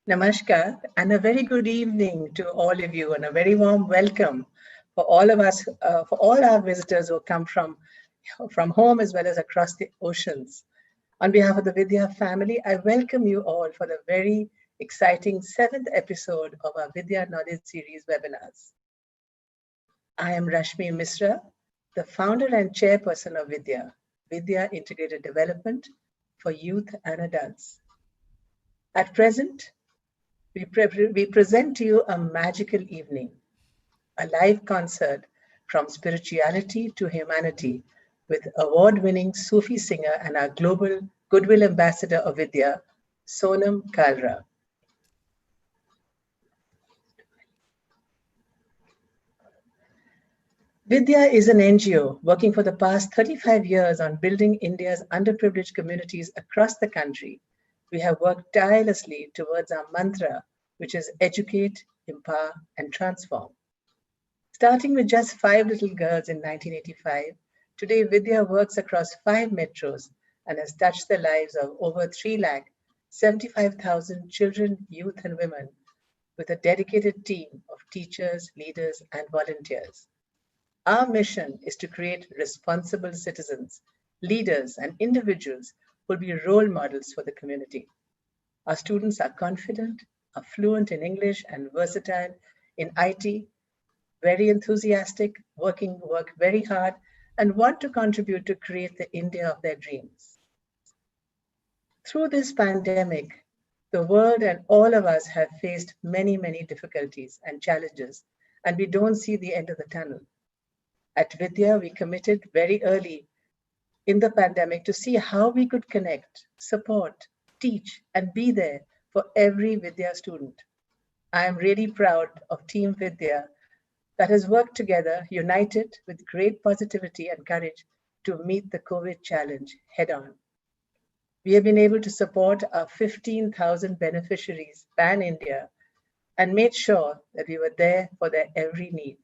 Namaskar, and a very good evening to all of you, and a very warm welcome for all of us, for all our visitors who come from home as well as across the oceans. On behalf of the Vidya family, I welcome you all for the very exciting seventh episode of our Vidya Knowledge Series webinars. I am Rashmi Misra, the founder and chairperson of Vidya Integrated Development for Youth and Adults. At present, we present to you a magical evening, a live concert from spirituality to humanity with award-winning Sufi singer and our global goodwill ambassador of Vidya, Sonam Kalra. Vidya is an NGO working for the past 35 years on building India's underprivileged communities across the country. We have worked tirelessly towards our mantra, which is educate, empower, and transform. Starting with just 5 little girls in 1985, today Vidya works across 5 metros and has touched the lives of over 3,75,000 children, youth, and women with a dedicated team of teachers, leaders, and volunteers. Our mission is to create responsible citizens, leaders, and individuals who will be role models for the community. Our students are confident, are fluent in English, and versatile in IT, very enthusiastic, work very hard, and want to contribute to create the India of their dreams. Through this pandemic, the world and all of us have faced many, many difficulties and challenges, and we don't see the end of the tunnel. At Vidya, we committed very early in the pandemic to see how we could connect, support, teach, and be there for every Vidya student. I am really proud of Team Vidya that has worked together, united with great positivity and courage to meet the COVID challenge head on. We have been able to support our 15,000 beneficiaries pan-India and made sure that we were there for their every need.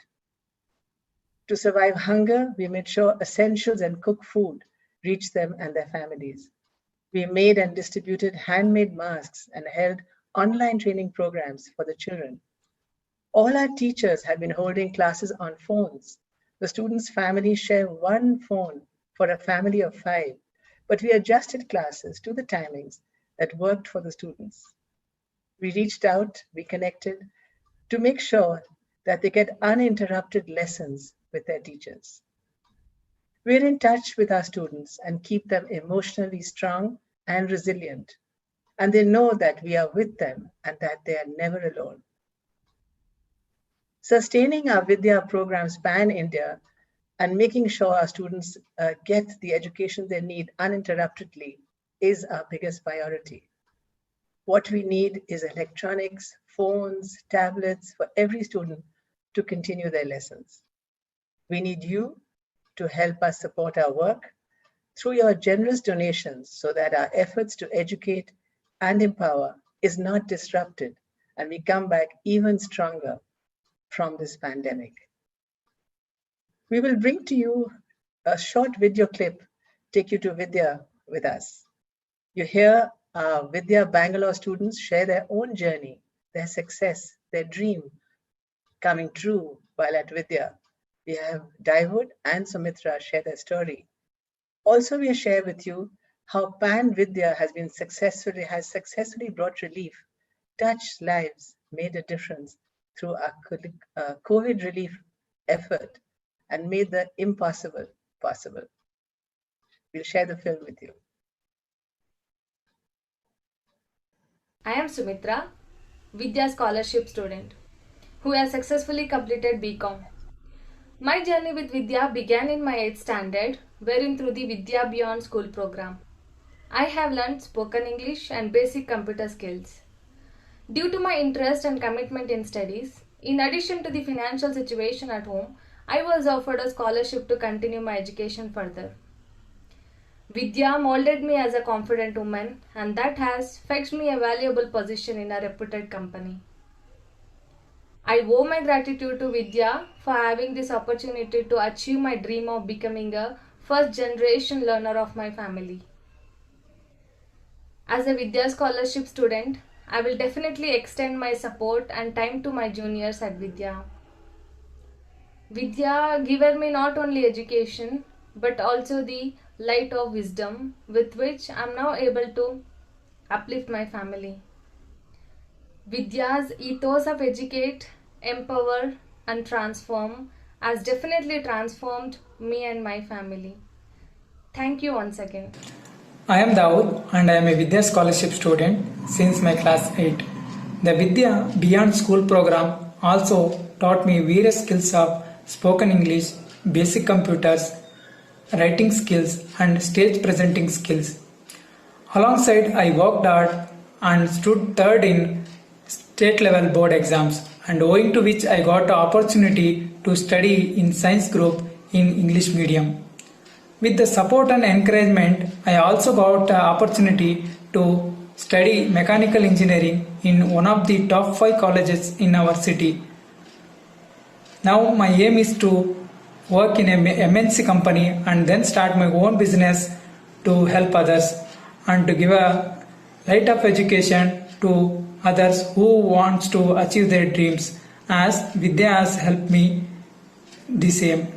To survive hunger, we made sure essentials and cooked food reached them and their families. We made and distributed handmade masks and held online training programs for the children. All our teachers have been holding classes on phones. The students' families share one phone for a family of 5, but we adjusted classes to the timings that worked for the students. We reached out, we connected to make sure that they get uninterrupted lessons with their teachers. We're in touch with our students and keep them emotionally strong and resilient, and they know that we are with them and that they are never alone. Sustaining our Vidya programs pan-India and making sure our students get the education they need uninterruptedly is our biggest priority. What we need is electronics, phones, tablets for every student to continue their lessons. We need you to help us support our work through your generous donations so that our efforts to educate and empower is not disrupted and we come back even stronger from this pandemic. We will bring to you a short video clip, take you to Vidya with us. You hear our Vidya Bangalore students share their own journey, their success, their dream coming true while at Vidya. We have Daivud and Sumitra share their story. Also, we share with you how Pan Vidya has successfully brought relief, touched lives, made a difference through our COVID relief effort and made the impossible possible. We'll share the film with you. I am Sumitra, Vidya scholarship student, who has successfully completed BCom. My journey with Vidya began in my 8th standard, wherein through the Vidya Beyond School program. I have learned spoken English and basic computer skills. Due to my interest and commitment in studies, in addition to the financial situation at home, I was offered a scholarship to continue my education further. Vidya molded me as a confident woman, and that has fetched me a valuable position in a reputed company. I owe my gratitude to Vidya for having this opportunity to achieve my dream of becoming a first generation learner of my family. As a Vidya scholarship student, I will definitely extend my support and time to my juniors at Vidya. Vidya given me not only education but also the light of wisdom with which I am now able to uplift my family. Vidya's ethos of educate, empower, and transform has definitely transformed me and my family. Thank you once again. I am Daud and I am a Vidya scholarship student since my class 8. The Vidya Beyond School program also taught me various skills of spoken English, basic computers, writing skills and stage presenting skills. Alongside I worked hard and stood third in state level board exams and owing to which I got the opportunity to study in science group in English medium. With the support and encouragement, I also got the opportunity to study mechanical engineering in one of the top 5 colleges in our city. Now my aim is to work in a MNC company and then start my own business to help others and to give a light of education to others who wants to achieve their dreams as Vidya has helped me the same.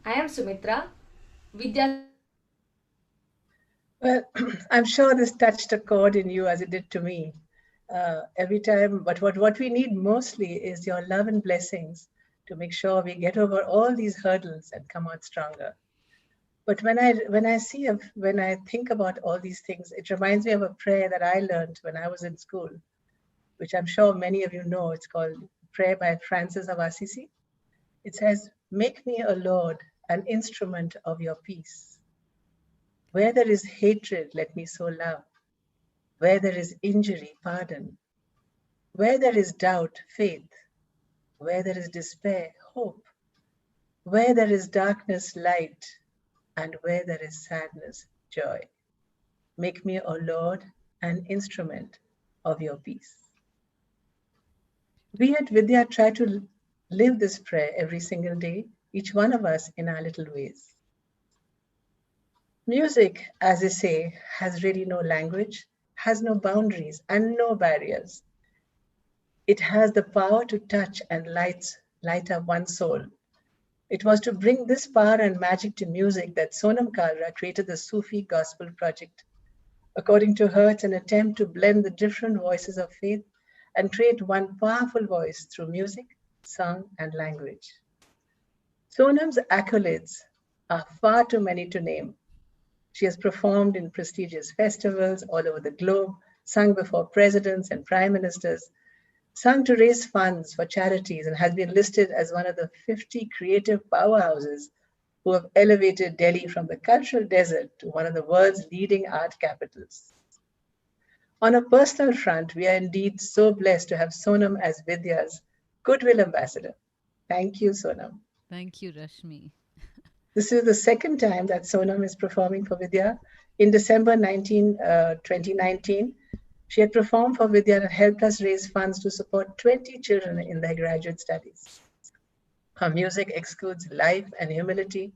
I am Sumitra. Vidya. Well, I'm sure this touched a chord in you as it did to me. Every time, but what we need mostly is your love and blessings to make sure we get over all these hurdles and come out stronger. But when I think about all these things, it reminds me of a prayer that I learned when I was in school, which I'm sure many of you know. It's called Prayer by Francis of Assisi. It says, "Make me, O Lord, an instrument of your peace. Where there is hatred, let me sow love. Where there is injury, pardon. Where there is doubt, faith. Where there is despair, hope. Where there is darkness, light. And where there is sadness, joy. Make me, O Lord, an instrument of your peace." We at Vidya try to live this prayer every single day, each one of us in our little ways. Music, as they say, has really no language, has no boundaries, and no barriers. It has the power to touch and light up one's soul. It was to bring this power and magic to music that Sonam Kalra created the Sufi Gospel project. According to her, it's an attempt to blend the different voices of faith and create one powerful voice through music, song, and language. Sonam's accolades are far too many to name. She has performed in prestigious festivals all over the globe, sung before presidents and prime ministers, sung to raise funds for charities, and has been listed as one of the 50 creative powerhouses who have elevated Delhi from the cultural desert to one of the world's leading art capitals. On a personal front, we are indeed so blessed to have Sonam as Vidya's Goodwill Ambassador. Thank you, Sonam. Thank you, Rashmi. This is the second time that Sonam is performing for Vidya. In December 2019, she had performed for Vidya and helped us raise funds to support 20 children in their graduate studies. Her music exudes life and humility,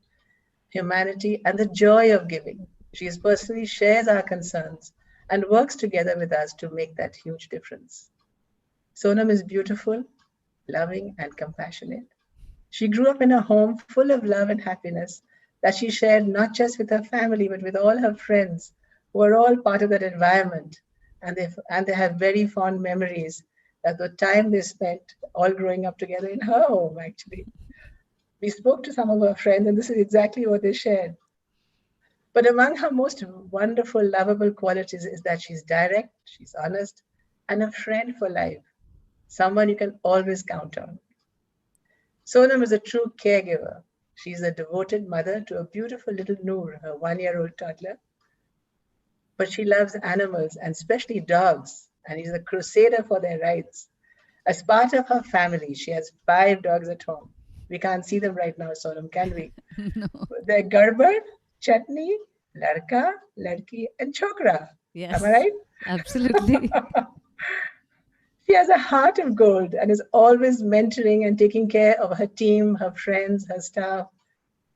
humanity, and the joy of giving. She personally shares our concerns and works together with us to make that huge difference. Sonam is beautiful, loving, and compassionate. She grew up in a home full of love and happiness that she shared not just with her family, but with all her friends who are all part of that environment. And they have very fond memories of the time they spent all growing up together in her home, actually. We spoke to some of her friends, and this is exactly what they shared. But among her most wonderful, lovable qualities is that she's direct, she's honest, and a friend for life, someone you can always count on. Sonam is a true caregiver. She's a devoted mother to a beautiful little Noor, her 1-year-old toddler. But she loves animals, and especially dogs, and is a crusader for their rights. As part of her family, she has 5 dogs at home. We can't see them right now, Sonam, can we? No. They're Garbar, Chutney, Ladka, Ladki, and Chokra. Yes. Am I right? Absolutely. She has a heart of gold and is always mentoring and taking care of her team, her friends, her staff.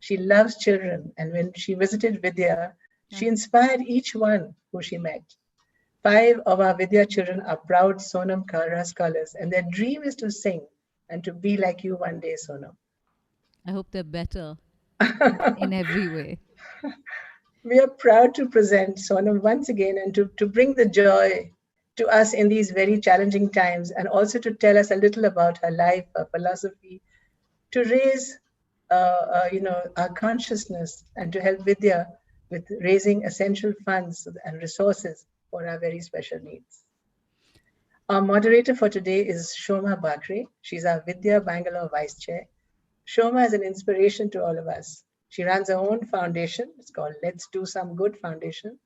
She loves children, and when she visited Vidya, she inspired each one who she met. 5 of our Vidya children are proud Sonam Kalra scholars, and their dream is to sing and to be like you one day, Sonam. I hope they're better in every way. We are proud to present Sonam once again and to bring the joy to us in these very challenging times, and also to tell us a little about her life, her philosophy, to raise our consciousness and to help Vidya with raising essential funds and resources for our very special needs. Our moderator for today is Shoma Bakre. She's our Vidya Bangalore Vice Chair. Shoma is an inspiration to all of us. She runs her own foundation. It's called Let's Do Some Good Foundation.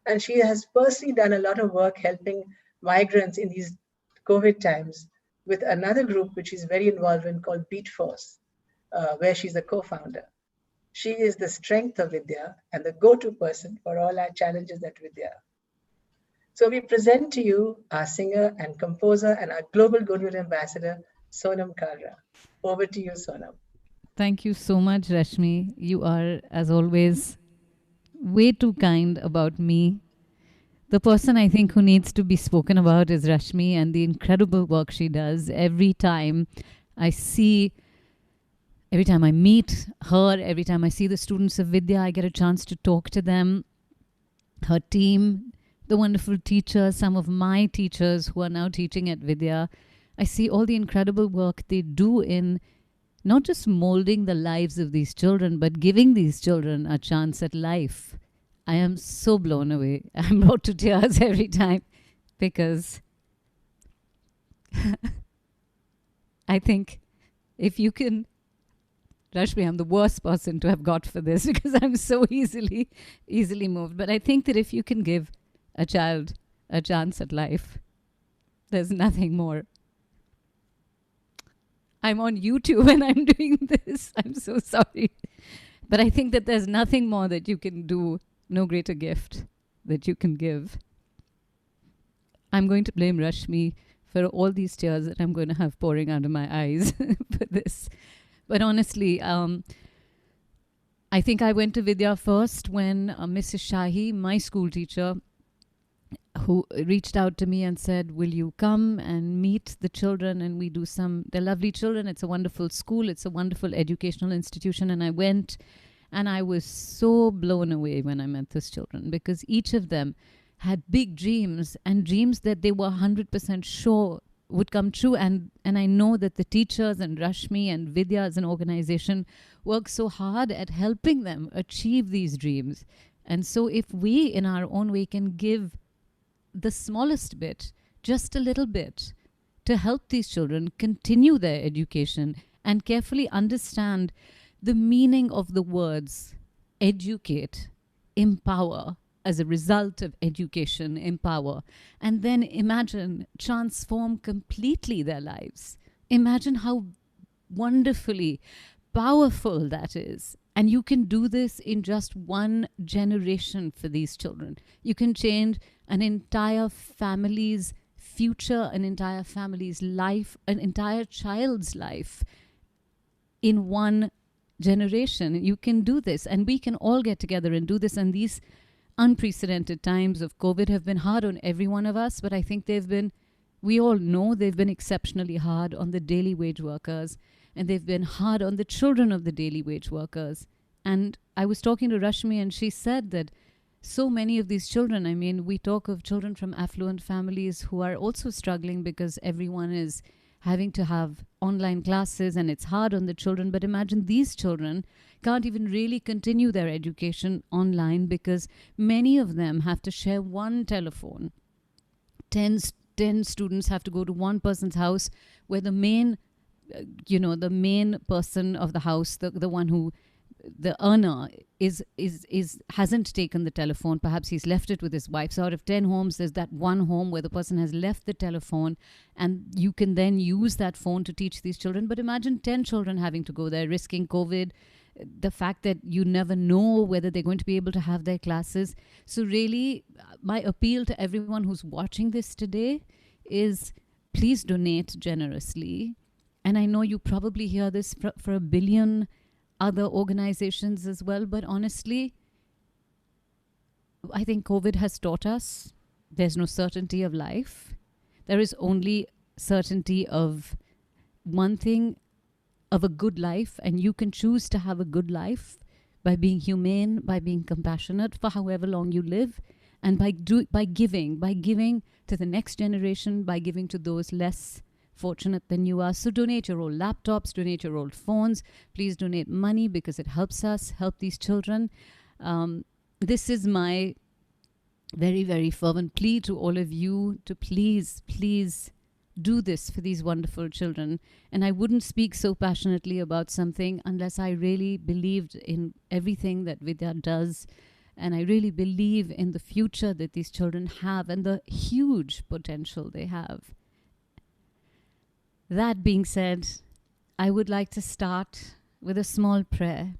And she has personally done a lot of work helping migrants in these COVID times with another group which she's very involved in called Beat Force, where she's a co-founder. She is the strength of Vidya and the go-to person for all our challenges at Vidya. So we present to you our singer and composer and our Global Goodwill Ambassador, Sonam Kalra. Over to you, Sonam. Thank you so much, Rashmi. You are, as always, way too kind about me. The person I think who needs to be spoken about is Rashmi and the incredible work she does. Every time I meet her, every time I see the students of Vidya, I get a chance to talk to them. Her team, the wonderful teachers, some of my teachers who are now teaching at Vidya. I see all the incredible work they do in not just molding the lives of these children, but giving these children a chance at life. I am so blown away. I'm brought to tears every time because I think if you can, Rashmi, I'm the worst person to have got for this because I'm so easily moved. But I think that if you can give a child a chance at life, there's nothing more. I'm on YouTube and I'm doing this. I'm so sorry. But I think that there's nothing more that you can do, no greater gift that you can give. I'm going to blame Rashmi for all these tears that I'm going to have pouring out of my eyes for this. But honestly, I think I went to Vidya first when Mrs. Shahi, my school teacher, who reached out to me and said, will you come and meet the children? And we do they're lovely children. It's a wonderful school. It's a wonderful educational institution. And I went and I was so blown away when I met those children because each of them had big dreams and dreams that they were 100% sure would come true. And I know that the teachers and Rashmi and Vidya as an organization work so hard at helping them achieve these dreams. And so if we in our own way can give the smallest bit, just a little bit, to help these children continue their education and carefully understand the meaning of the words educate, empower, as a result of education, empower, and then imagine transform completely their lives. Imagine how wonderfully powerful that is. And you can do this in just one generation for these children. You can change an entire family's future, an entire family's life, an entire child's life in one generation. You can do this, and we can all get together and do this. And these unprecedented times of COVID have been hard on every one of us, but I think we all know they've been exceptionally hard on the daily wage workers, and they've been hard on the children of the daily wage workers. And I was talking to Rashmi, and she said that so many of these children, I mean, we talk of children from affluent families who are also struggling because everyone is having to have online classes and it's hard on the children. But imagine these children can't even really continue their education online because many of them have to share one telephone. 10 students have to go to one person's house where the main person of the house, the one who, the earner hasn't taken the telephone. Perhaps he's left it with his wife. So out of 10 homes, there's that one home where the person has left the telephone, and you can then use that phone to teach these children. But imagine 10 children having to go there, risking COVID, the fact that you never know whether they're going to be able to have their classes. So really, my appeal to everyone who's watching this today is please donate generously. And I know you probably hear this for a billion other organizations as well, but honestly, I think COVID has taught us there's no certainty of life. There is only certainty of one thing, of a good life, and you can choose to have a good life by being humane, by being compassionate for however long you live, and by giving to the next generation, by giving to those less fortunate than you are. So donate your old laptops, donate your old phones. Please donate money because it helps us help these children. This is my very, very fervent plea to all of you to please do this for these wonderful children. And I wouldn't speak so passionately about something unless I really believed in everything that Vidya does. And I really believe in the future that these children have and the huge potential they have. That being said, I would like to start with a small prayer.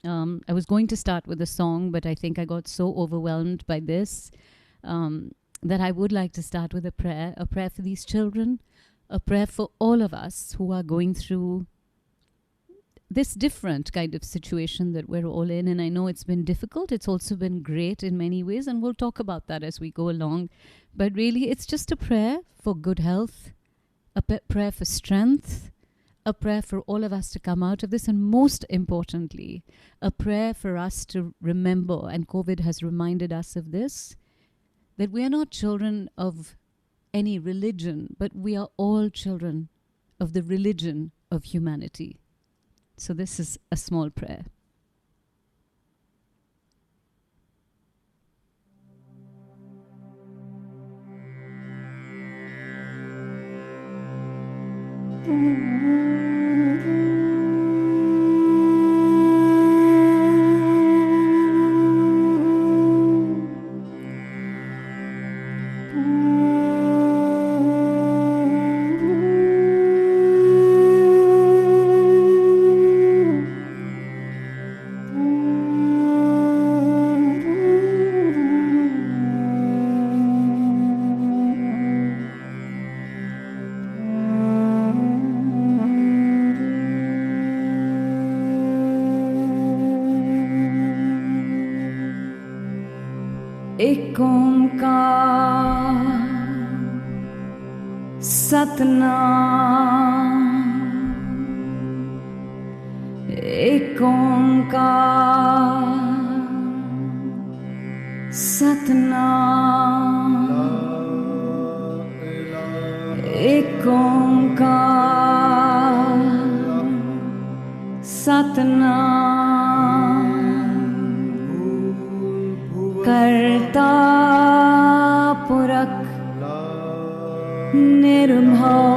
I was going to start with a song, but I think I got so overwhelmed by this that I would like to start with a prayer for these children, a prayer for all of us who are going through this different kind of situation that we're all in. And I know it's been difficult. It's also been great in many ways, and we'll talk about that as we go along. But really, it's just a prayer for good health, a prayer for strength, a prayer for all of us to come out of this, and most importantly, a prayer for us to remember, and COVID has reminded us of this, that we are not children of any religion, but we are all children of the religion of humanity. So this is a small prayer. एक ओंकार सतनाम, एक ओंकार सतनाम, एक ओंकार सतनाम, कर्ता पुरख निर्भव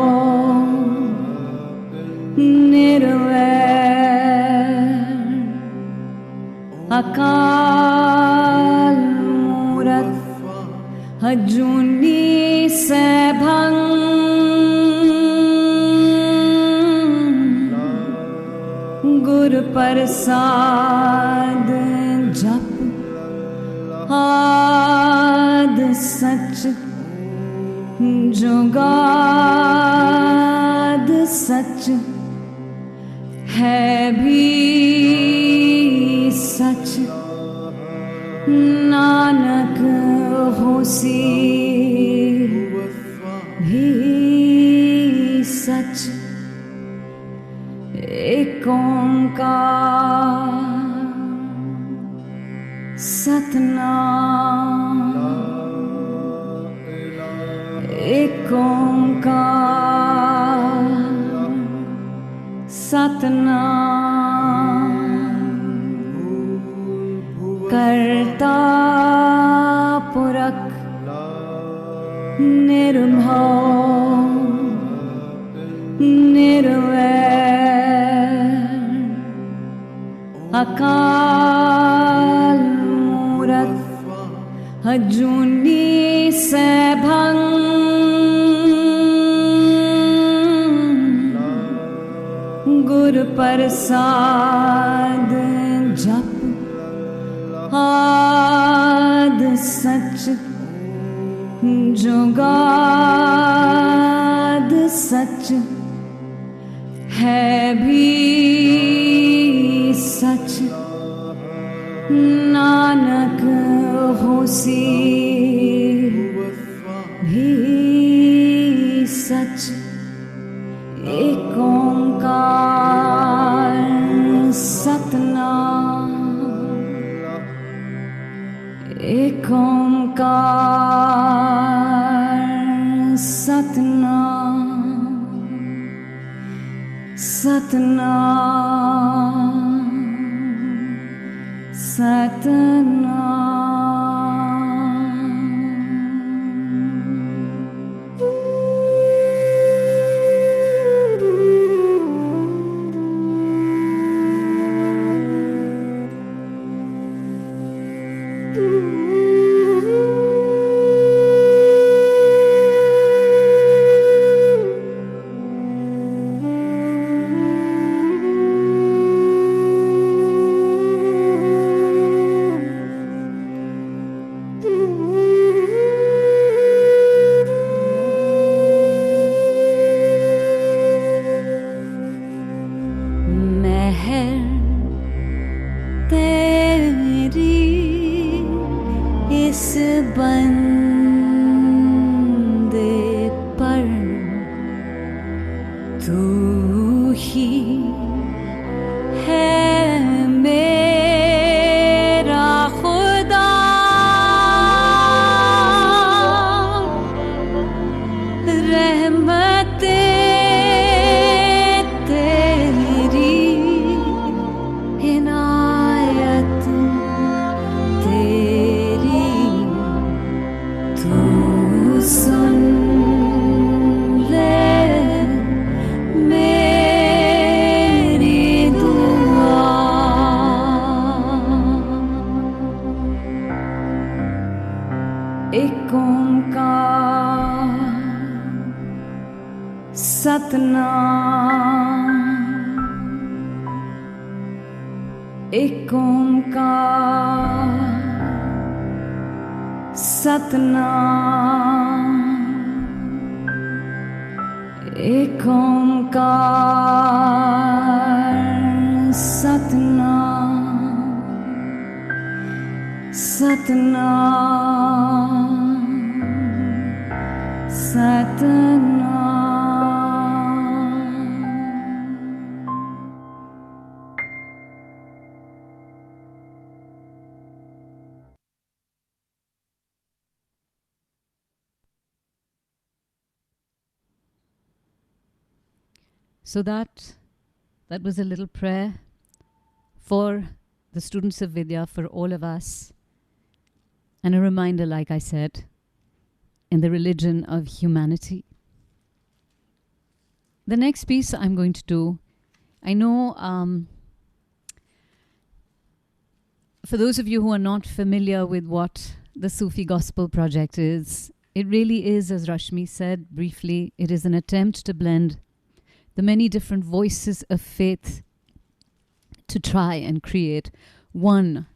निर्वैर, अकाल मूरत अजूनी सैभं गुर प्रसाद जप आद सच जुगाद सच है भी सच नानक होसी भी सच एक ओंकार सतनाम एक ओंकार सतनाम कर्ता पुरख निर्भव निर्वैर अकाल मूरत अजूनी सैभं गुर प्रसाद जप आद सच जुगाद सच है भी सच नानक होसी भी सच एक ओंकार सतनाम एक ओंकार Satnam Satnam So that was a little prayer for the students of Vidya, for all of us. And a reminder, like I said, in the religion of humanity. The next piece I'm going to do, I know For those of you who are not familiar with what the Sufi Gospel project is, it really is, as Rashmi said briefly, it is an attempt to blend the many different voices of faith to try and create one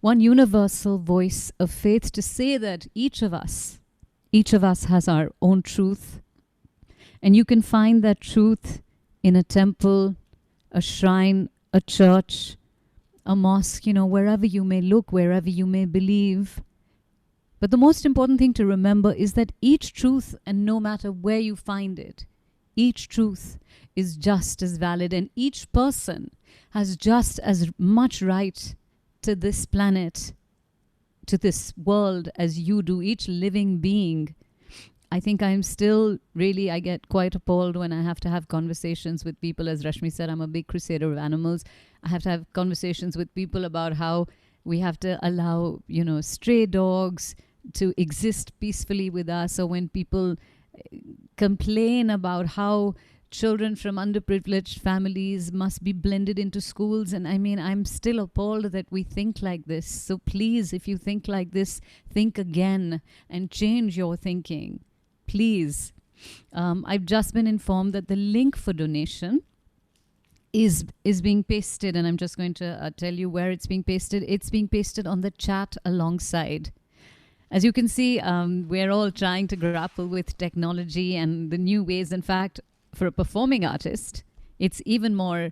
universal voice of faith, to say that each of us has our own truth, and you can find that truth in a temple, a shrine, a church, a mosque, wherever you may look, wherever you may believe. But the most important thing to remember is that each truth, and no matter where you find it, each truth is just as valid, and each person has just as much right to this planet, to this world, as you do, each living being. I think I'm still really, I get quite appalled when I have to have conversations with people. As Rashmi said, I'm a big crusader of animals. I have to have conversations with people about how we have to allow, stray dogs to exist peacefully with us. Or when people complain about how children from underprivileged families must be blended into schools. And I mean, I'm still appalled that we think like this. So please, if you think like this, think again and change your thinking. Please. I've just been informed that the link for donation is being pasted, and I'm just going to tell you where it's being pasted. It's being pasted on the chat alongside. As you can see, we're all trying to grapple with technology and the new ways. In fact, for a performing artist, it's even more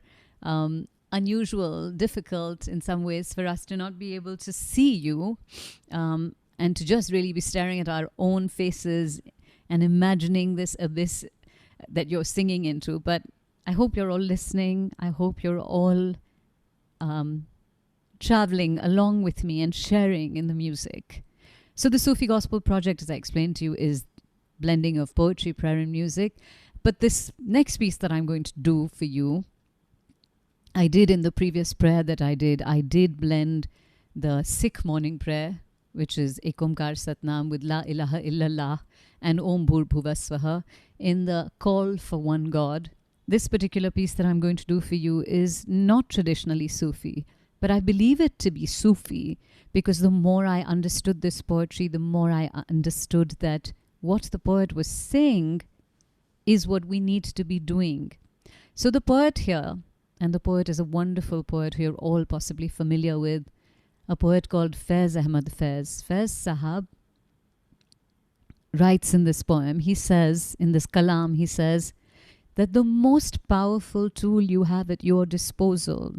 unusual, difficult in some ways for us to not be able to see you and to just really be staring at our own faces and imagining this abyss that you're singing into. But I hope you're all listening. I hope you're all traveling along with me and sharing in the music. So the Sufi Gospel project, as I explained to you, is blending of poetry, prayer, and music. But this next piece that I'm going to do for you, I did in the previous prayer that I did blend the Sikh morning prayer, which is Ek Omkar Satnam with La ilaha illallah and Om Bhur Bhuva Swaha in the call for one God. This particular piece that I'm going to do for you is not traditionally Sufi, but I believe it to be Sufi because the more I understood this poetry, the more I understood that what the poet was saying is what we need to be doing. So the poet here, and the poet is a wonderful poet who you're all possibly familiar with, a poet called Faiz Ahmad Faiz. Faiz Sahab writes in this poem, he says, in this kalam, he says that the most powerful tool you have at your disposal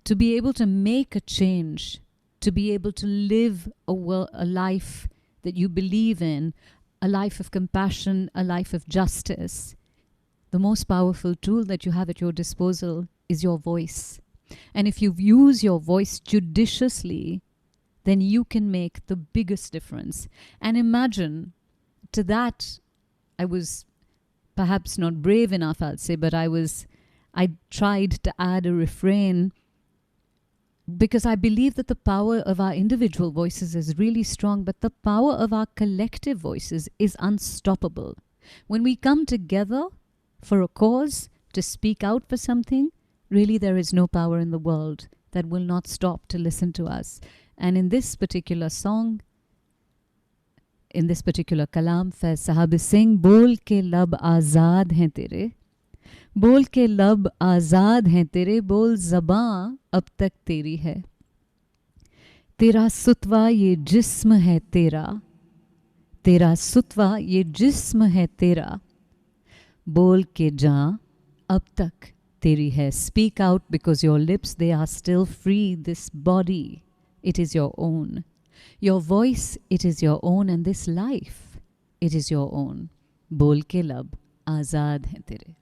to be able to make a change, to be able to live a life that you believe in, a life of compassion, a life of justice, the most powerful tool that you have at your disposal is your voice. And if you use your voice judiciously, then you can make the biggest difference. And imagine, to that, I was perhaps not brave enough, I'll say, but I tried to add a refrain because I believe that the power of our individual voices is really strong, but the power of our collective voices is unstoppable. When we come together for a cause, to speak out for something, really there is no power in the world that will not stop to listen to us. And in this particular song, in this particular kalam, Faiz Sahab is saying, Bol ke lab azad hain tere, बोल के लब आज़ाद हैं तेरे, बोल ज़बां अब तक तेरी है, तेरा सुतवा ये जिस्म है तेरा, तेरा सुतवा ये जिस्म है तेरा, बोल के जां अब तक तेरी है. Speak out because your lips, they are still free. This body, it is your own. Your voice, it is your own. And this life, it is your own. बोल के लब आज़ाद हैं तेरे.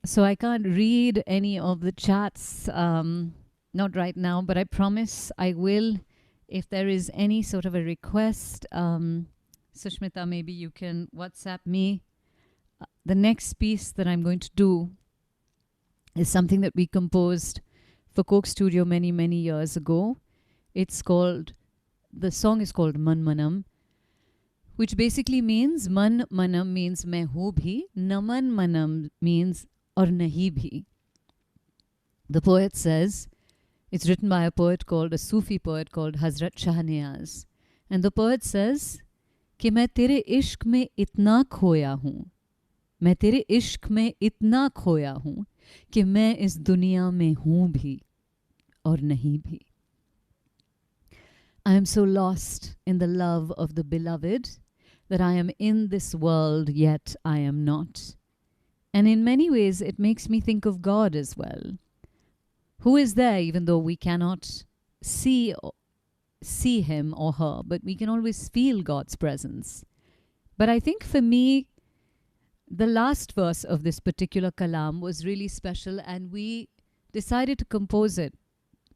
So I can't read any of the chats, not right now, but I promise I will. If there is any sort of a request, Sushmita, maybe you can WhatsApp me. The next piece that I'm going to do is something that we composed for Coke Studio many, many years ago. The song is called Man Manam, which basically means Man Manam means मैं हूँ भी, Naman Manam means और नहीं भी. The poet says, it's written by a Sufi poet called Hazrat Shah Niaz. And the poet says कि मैं तेरे इश्क में इतना खोया हूँ, मैं तेरे इश्क में इतना खोया हूँ कि मैं इस दुनिया में हूँ भी और नहीं भी. I am so lost in the love of the beloved that I am in this world, yet I am not. And in many ways, it makes me think of God as well, who is there even though we cannot see him or her, but we can always feel God's presence. But I think for me, the last verse of this particular kalam was really special, and we decided to compose it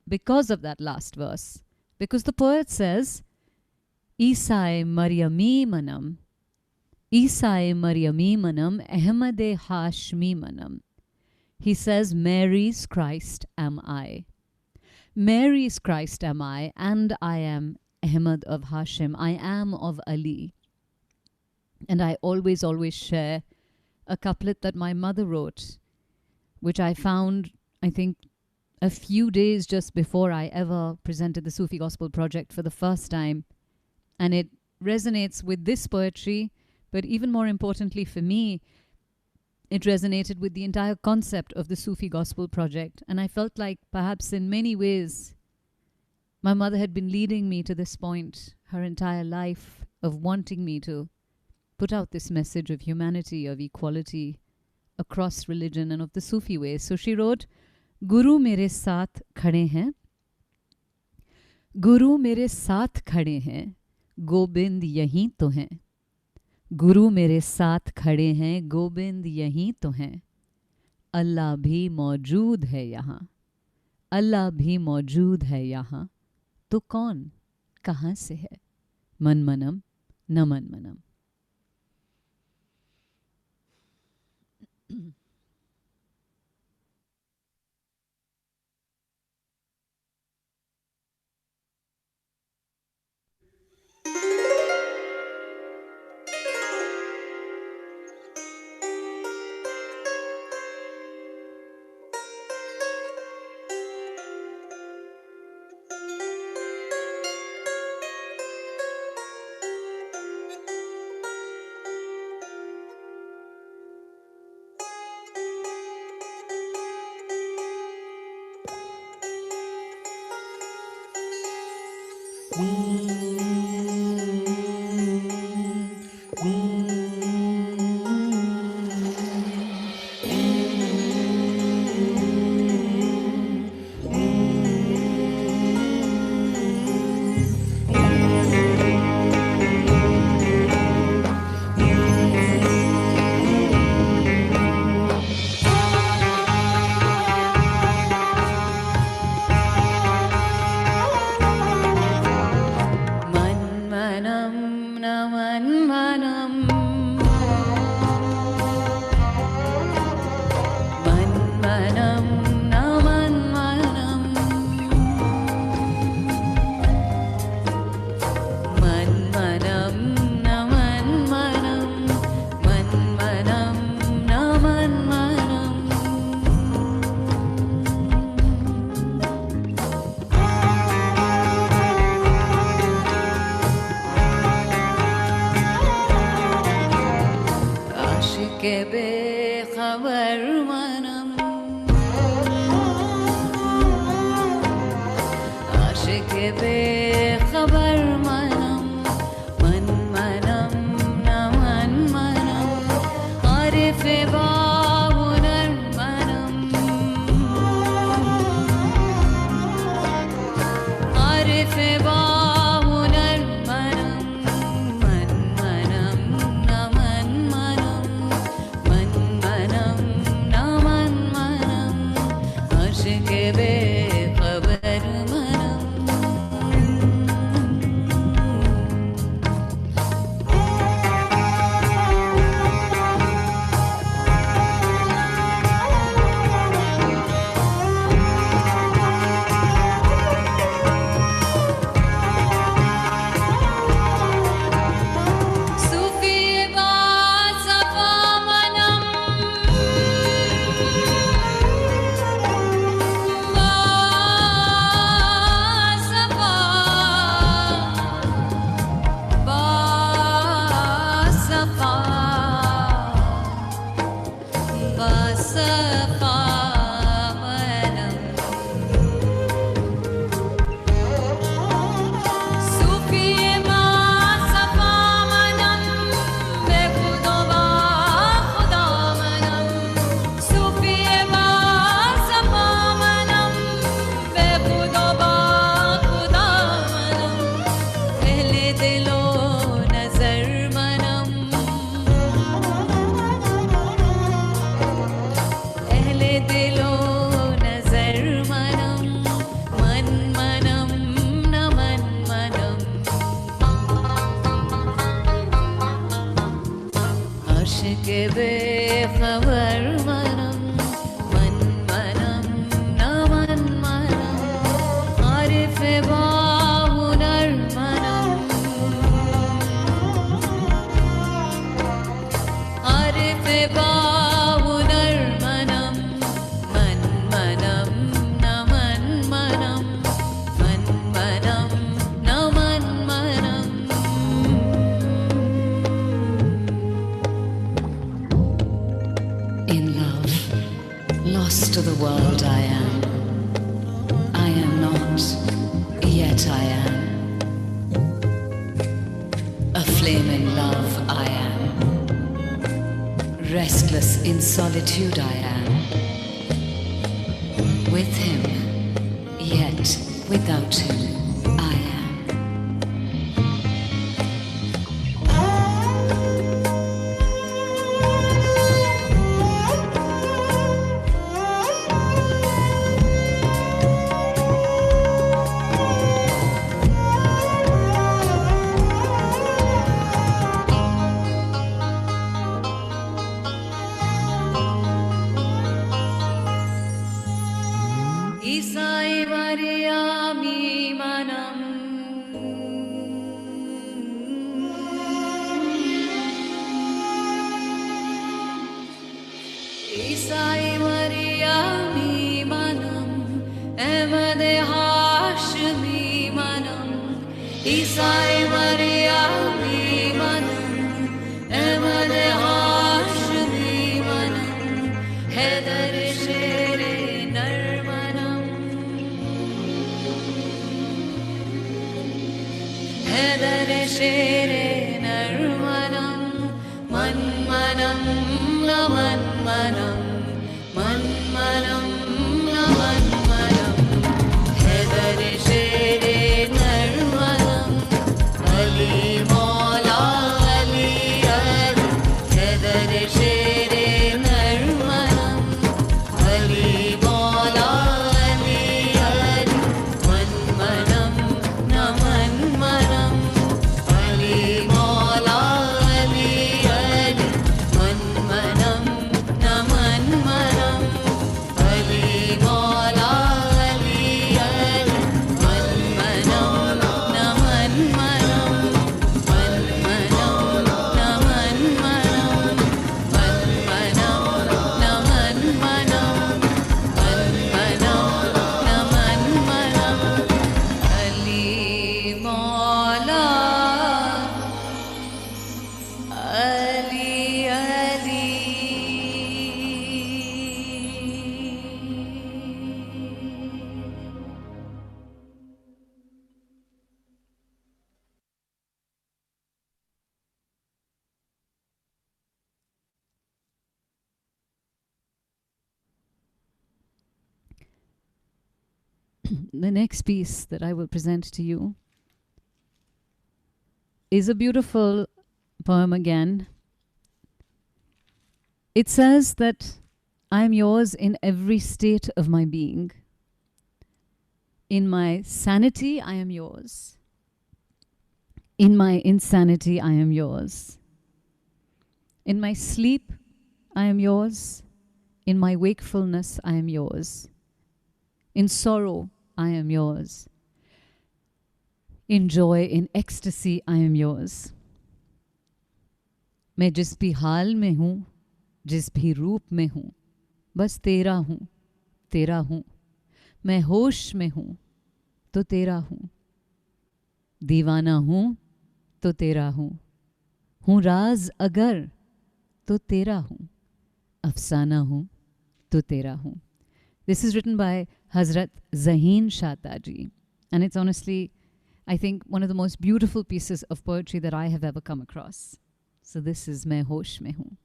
because of that last verse. Because the poet says, Isai Maryami Manam, Isai Maryami Manam, Ahmade Hashmi Manam. He says, Mary's Christ am I. Mary's Christ am I, and I am Ahmad of Hashim. I am of Ali. And I always share a couplet that my mother wrote, which I found, I think, a few days just before I ever presented the Sufi Gospel project for the first time. And it resonates with this poetry, but even more importantly for me, it resonated with the entire concept of the Sufi Gospel project. And I felt like perhaps in many ways, my mother had been leading me to this point her entire life, of wanting me to put out this message of humanity, of equality across religion and of the Sufi way. So she wrote, Guru mere saath khade hain, Guru mere saath khade hain, Gobind yahin to hain. Guru mere saath khade hain, Gobind yahin to hain. Allah bhi maujood hai yahan, Allah bhi maujood hai yahan. To kaun kahan se hai? Man manam, naman manam. Man के बेखबर मनम मन मनम न मन मनम आरिफ बाहुनर मनम आरिफ बाहुनर मनम मन मनम न मन मनम मन मनम न मन मनम In love, lost to the world I am not, yet I am. A flame in love I am. Restless in solitude I am. With him, yet without him I am. Isai Mariami Manam Isai Mariami Manam Emade Hashmi Manam Isai Mariami Manam Emade Hashmi Manam Hedar Shere Narmanam Hedar Shere Narmanam Man Manam Na Man Manam Man Manam Na Man Manam Hedar Shere Narmanam Ali Mola Ali Ali Hedar Shere Narmanam Ali Mola Ali Ali Man Manam Na Man Manam Ali Mola Ali Ali Man Manam Na Man Manam Ali Mola Ali Ali Man Manam Na Man Manam Man Manam Na Man Manam Man Manam Na Man Manam Man Manam Na Man Manam Ali Mola Ali Ali The next piece that I will present to you is a beautiful poem again. It says that I am yours in every state of my being. In my sanity, I am yours. In my insanity, I am yours. In my sleep, I am yours. In my wakefulness, I am yours. In sorrow, I am yours. In joy, in ecstasy, I am yours. मैं जिस भी हाल में हूँ, जिस भी रूप में हूँ, बस तेरा हूँ. मैं होश में हूँ, तो तेरा हूँ. दीवाना हूँ, तो तेरा हूँ राज अगर, तो तेरा हूँ. अफसाना हूँ, तो तेरा हूँ. This is written by Hazrat Zaheen Shataji. And it's honestly, I think, one of the most beautiful pieces of poetry that I have ever come across. So this is Main Hosh Mein Hoon.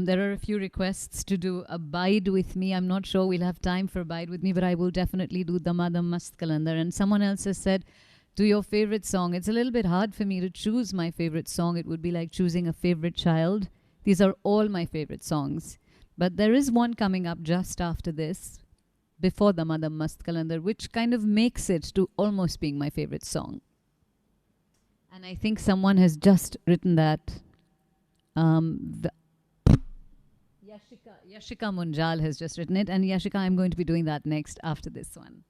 There are a few requests to do Abide With Me. I'm not sure we'll have time for Abide With Me, but I will definitely do Damadam Mast Kalandar. And someone else has said, do your favorite song. It's a little bit hard for me to choose my favorite song. It would be like choosing a favorite child. These are all my favorite songs. But there is one coming up just after this, before Damadam Mast Kalandar, which kind of makes it to almost being my favorite song. And I think someone has just written that. Yashika Munjal has just written it. And Yashika, I'm going to be doing that next after this one.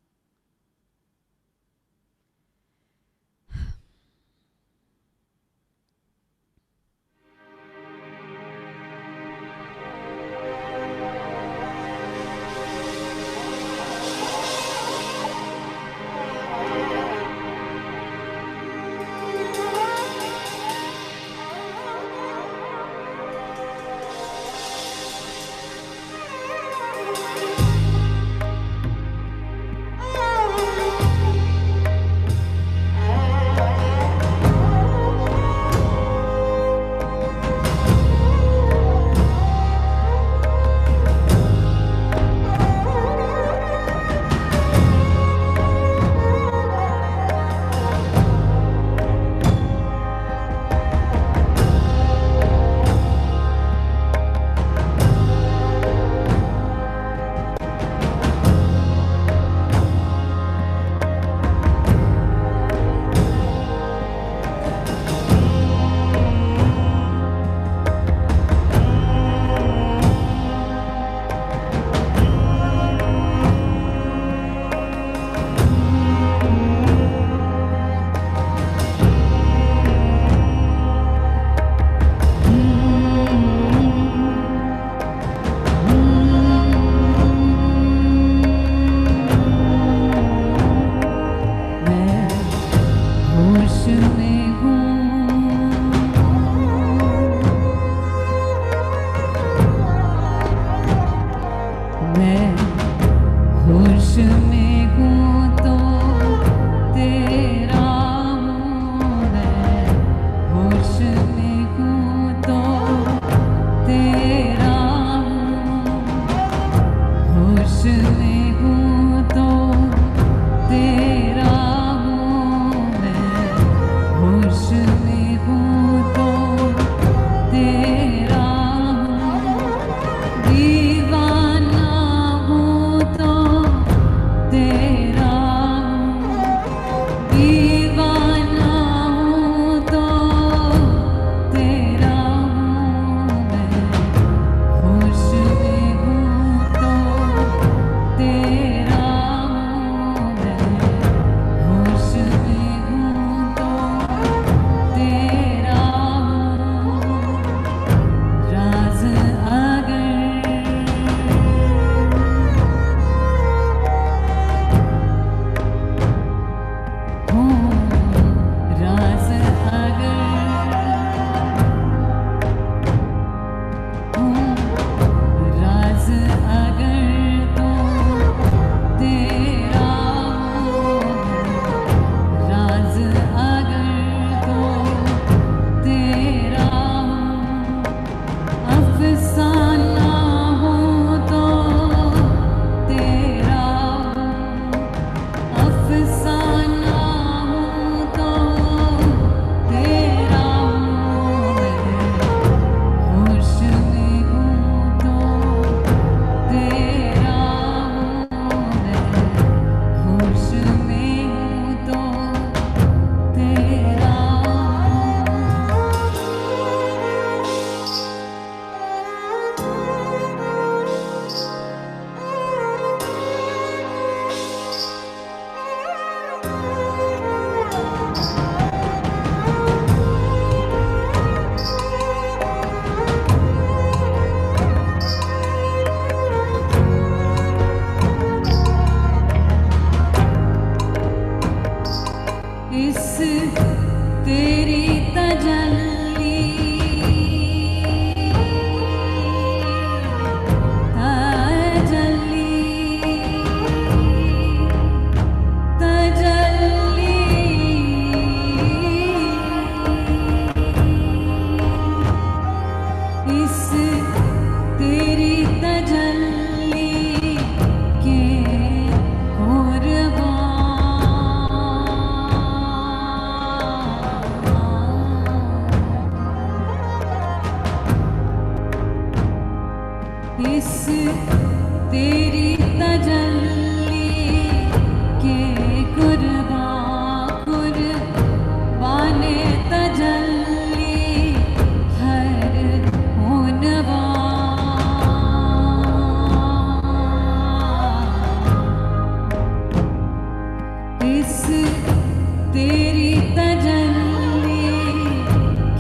तेरी तजल्ली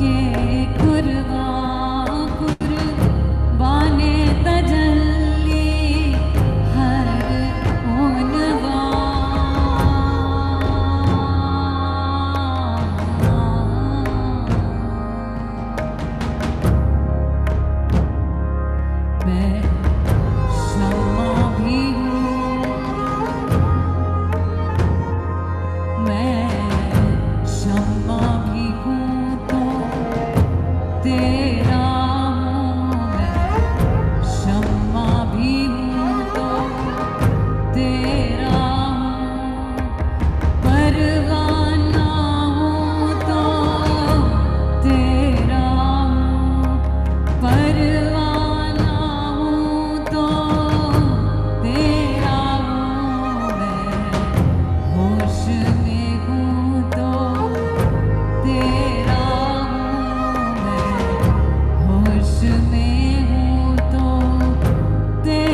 के कुर्बाने तजल्ली हर ओनवा मैं शम्मा भी हूँ मैं शम्मा भी हूँ तो तेरा हूँ मैं शम्मा भी हूँ तो तेरा हूँ परवाना हूँ तो तेरा हूँ परवाना हूँ तो तेरा हूँ मैं होश में हूँ तो तेरा हूँ मैं होश में हूँ तो तेरा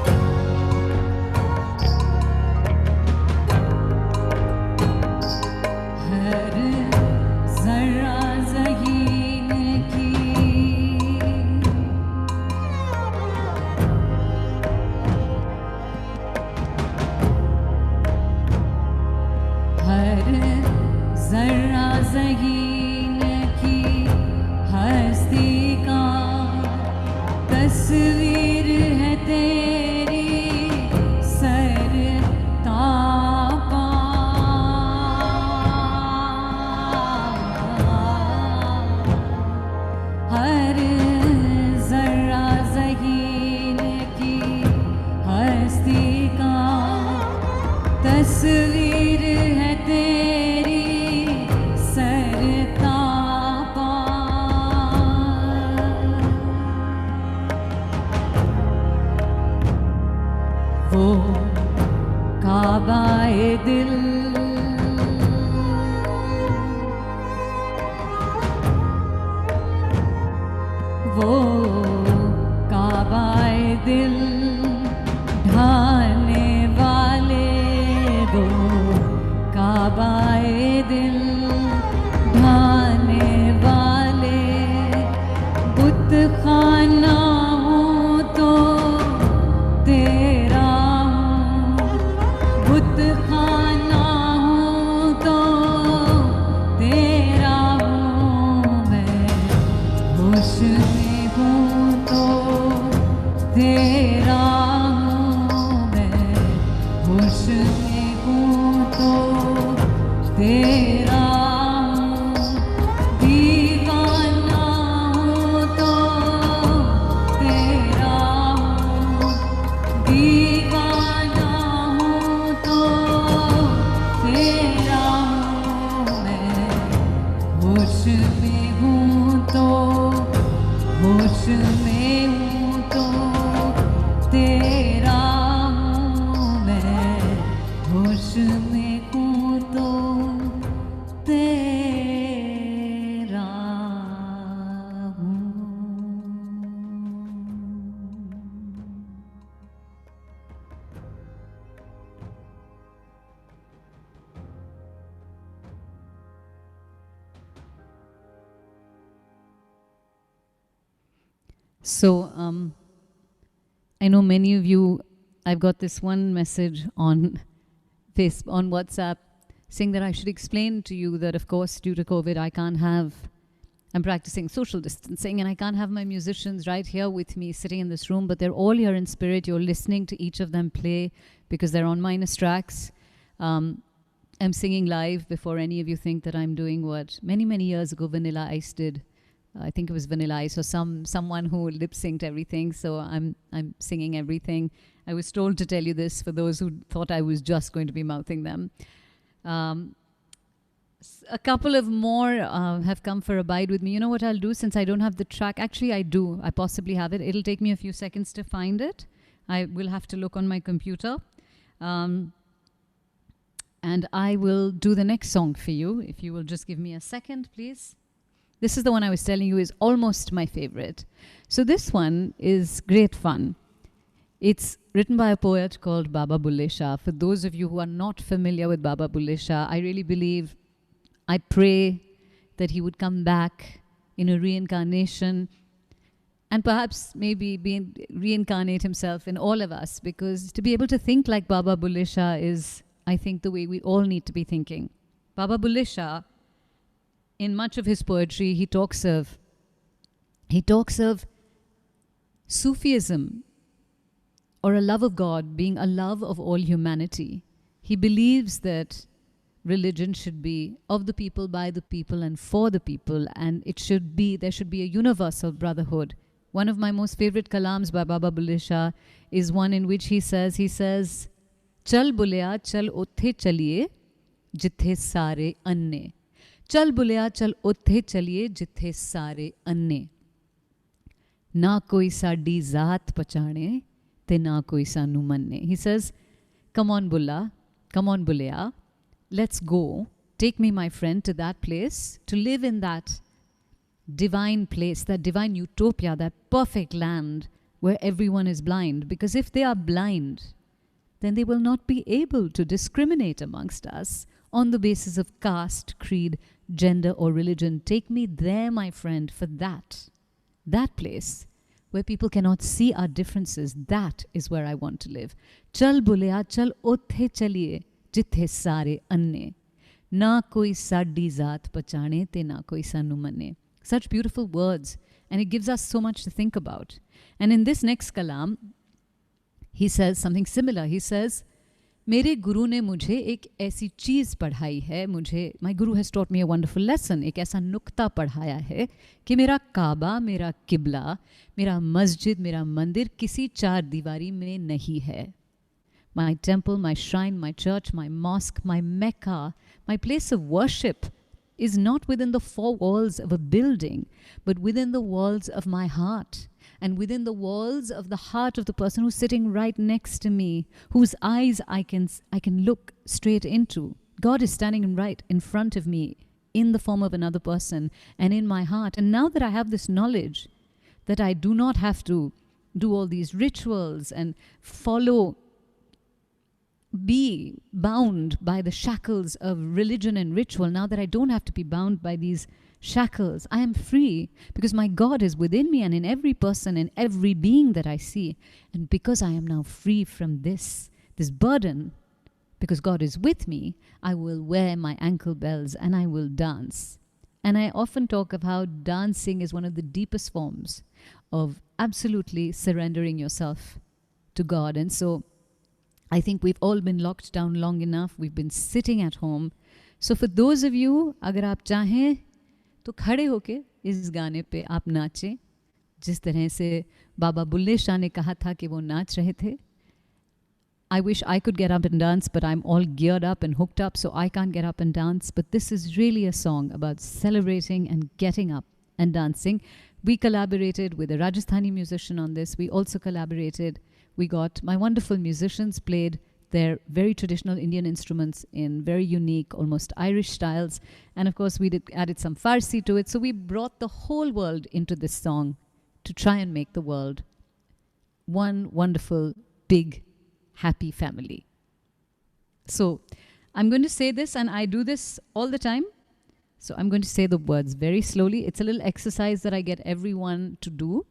हर जरा ज़हीन की हर जरा ज़हीन की हस्ती का तस्वीर है तेरी सर तापा हर जरा ज़हीन की हस्ती का तस्वीर है तेरी सर तापा वो काबाए दिल वो काबाए दिल ढाने वाले वो काबाए दिल ढाने वाले बुत खाना हूँ तो तेरा हूँ बुत खाना हूँ तो तेरा हूँ मैं होश में हूँ तो तेरा हूँ मैं होश में हूँ तो तेरा हूँ दीवाना हूँ तो तेरा हूँ दीवाना हूँ तो तेरा हूँ मैं होश में हूँ तो होश में हूँ तो तेरा हूँ मैं होश में हूँ तो तेरा हूँ So, I know many of you, I've got this one message on on WhatsApp saying that I should explain to you that, of course, due to COVID, I'm practicing social distancing and I can't have my musicians right here with me sitting in this room, but they're all here in spirit. You're listening to each of them play because they're on minus tracks. I'm singing live before any of you think that I'm doing what many, many years ago Vanilla Ice did. I think it was Vanilla Ice or someone who lip synced everything. So I'm singing everything. I was told to tell you this for those who thought I was just going to be mouthing them. A couple of more have come for Abide With Me. You know what I'll do since I don't have the track? Actually, I do. I possibly have it. It'll take me a few seconds to find it. I will have to look on my computer. And I will do the next song for you. If you will just give me a second, please. This is the one I was telling you is almost my favorite. So this one is great fun. It's written by a poet called Baba Bulle Shah. For those of you who are not familiar with Baba Bulle Shah, I really believe, I pray that he would come back in a reincarnation and perhaps maybe reincarnate himself in all of us, because to be able to think like Baba Bulle Shah is, I think, the way we all need to be thinking. Baba Bulle Shah, in much of his poetry, he talks of Sufism, or a love of God, being a love of all humanity. He believes that religion should be of the people, by the people, and for the people, and there should be a universal brotherhood. One of my most favorite kalams by Baba Bulle Shah is one in which he says, Chal bulya chal othe chaliye jithe sare anne. Chal bulya chal othe chaliye jithe sare anne. Na koi saadi zaat pachane, te na koi sanu manne. He says, come on bulla, come on bulya, let's go. Take me, my friend, to that place, to live in that divine place, that divine utopia, that perfect land where everyone is blind. Because if they are blind, then they will not be able to discriminate amongst us on the basis of caste, creed, gender, or religion. Take me there, my friend, for that place where people cannot see our differences. That is where I want to live. Chal bulya chal othe chaliye jithe sare anne. Na koi saadi zaat pachane, te na koi sanu manne. Such beautiful words, and it gives us so much to think about. And in this next kalam, he says something similar. He says, मेरे गुरु ने मुझे एक ऐसी चीज़ पढ़ाई है, my guru has taught me a wonderful lesson, एक ऐसा नुक्ता पढ़ाया है कि मेरा काबा, मेरा किबला, मेरा मस्जिद, मेरा मंदिर किसी चार दीवारी में नहीं है. My temple, my shrine, my church, my mosque, my Mecca, my place of worship is not within the four walls of a building, but within the walls of my heart, and within the walls of the heart of the person who's sitting right next to me, whose eyes I can look straight into. God is standing right in front of me in the form of another person and in my heart. And now that I have this knowledge that I do not have to do all these rituals and be bound by the shackles of religion and ritual, now that I don't have to be bound by these shackles, I am free because my God is within me and in every person and every being that I see. And because I am now free from this burden, because God is with me, I will wear my ankle bells and I will dance. And I often talk of how dancing is one of the deepest forms of absolutely surrendering yourself to God. And so I think we've all been locked down long enough. We've been sitting at home. So for those of you, अगर आप चाहें तो खड़े होके इस गाने पे आप नाचें, जिस तरह से बाबा बुल्ले शाह ने कहा था कि वो नाच रहे थे. I wish I could get up and dance, but I'm all geared up and hooked up, so I can't get up and dance. But this is really a song about celebrating and getting up and dancing. We collaborated with a Rajasthani musician on this. We also collaborated. We got my wonderful musicians played their very traditional Indian instruments in very unique, almost Irish styles. And of course, we added some Farsi to it. So we brought the whole world into this song to try and make the world one wonderful, big, happy family. So I'm going to say this, and I do this all the time. So I'm going to say the words very slowly. It's a little exercise that I get everyone to do.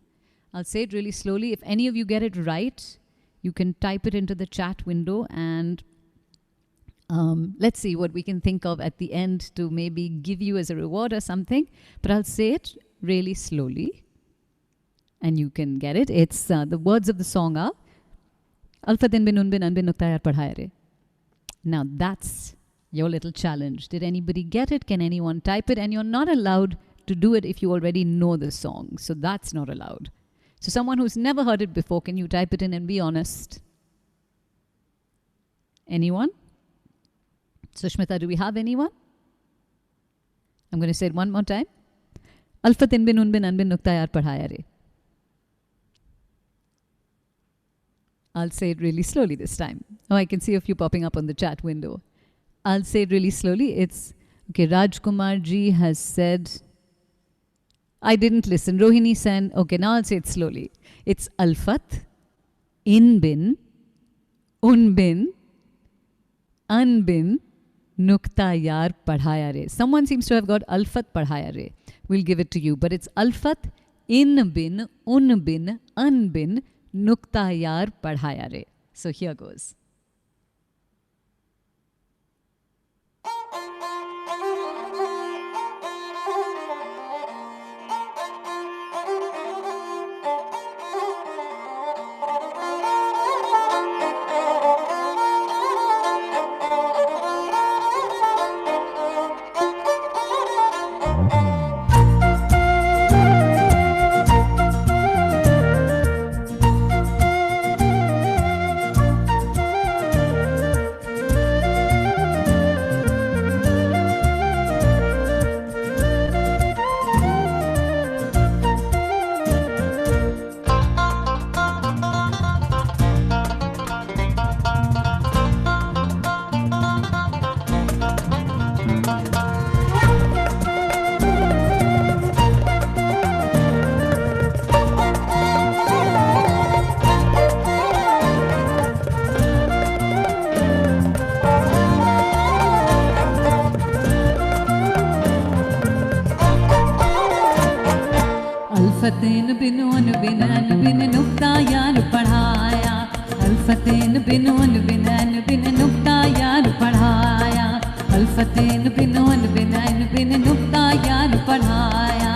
I'll say it really slowly. If any of you get it right, you can type it into the chat window, and let's see what we can think of at the end to maybe give you as a reward or something. But I'll say it really slowly, and you can get it. It's the words of the song are Alfa din bin unbin anbin nuktayar padhayare. Now that's your little challenge. Did anybody get it? Can anyone type it? And you're not allowed to do it if you already know the song. So that's not allowed. So someone who's never heard it before, can you type it in and be honest? Anyone? Sushmita, do we have anyone? I'm going to say it one more time. Alfat in bin un bin an bin nukta yaar padhaya re. I'll say it really slowly this time. Oh, I can see a few popping up on the chat window. I'll say it really slowly. It's, okay, Rajkumar ji has said, I didn't listen. Rohini said, okay, now I'll say it slowly. It's Alfat, in bin, un bin, an bin, nukta yar padhaya re. Someone seems to have got Alfat padhaya re. We'll give it to you. But it's Alfat, in bin, un bin, an bin, nukta yar padhaya re. So here goes. अल्फतेन बिनोन बिनन बिन नुक्ता यार पढ़ाया अल्फतेन बिनोन बिनन बिन नुक्ता यार पढ़ाया अल्फतेन बिनोन बिनन बिन नुक्ता यार पढ़ाया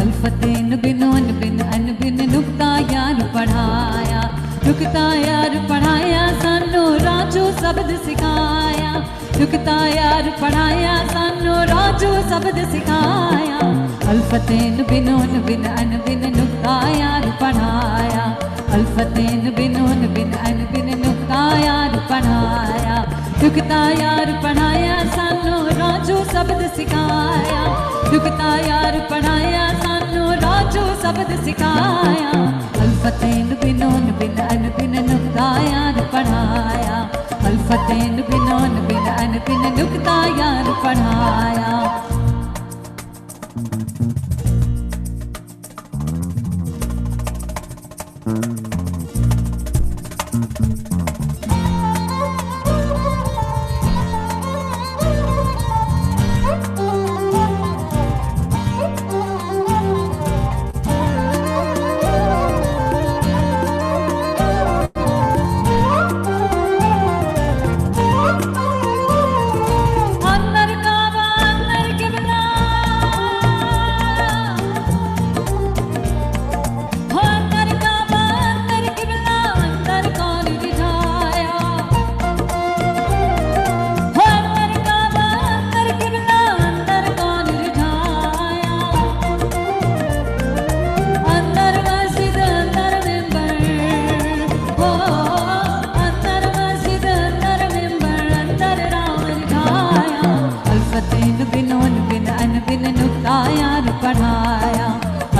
अल्फतेन बिनोन बिनन बिन नुक्ता यार पढ़ाया नुक्ता यार पढ़ाया सानू राजू शब्द सिखाया नुक्ता यार पढ़ाया सानू राजू शब्द सिखाया अल्फतेन बिनोन बिनन बिन नुक्ता यार पढ़ाया अल्फतेन बिनोन बिनन बिन नुक्ता यार पढ़ाया नुक्ता यार पढ़ाया सानू राजू शब्द सिखाया नुक्ता यार पढ़ाया सानू राजू शब्द सिखाया अल्फतेन बिनोन बिनन बिन नुक्ता यार पढ़ाया अल्फतेन बिनोन बिनन बिन नुक्ता यार पढ़ाया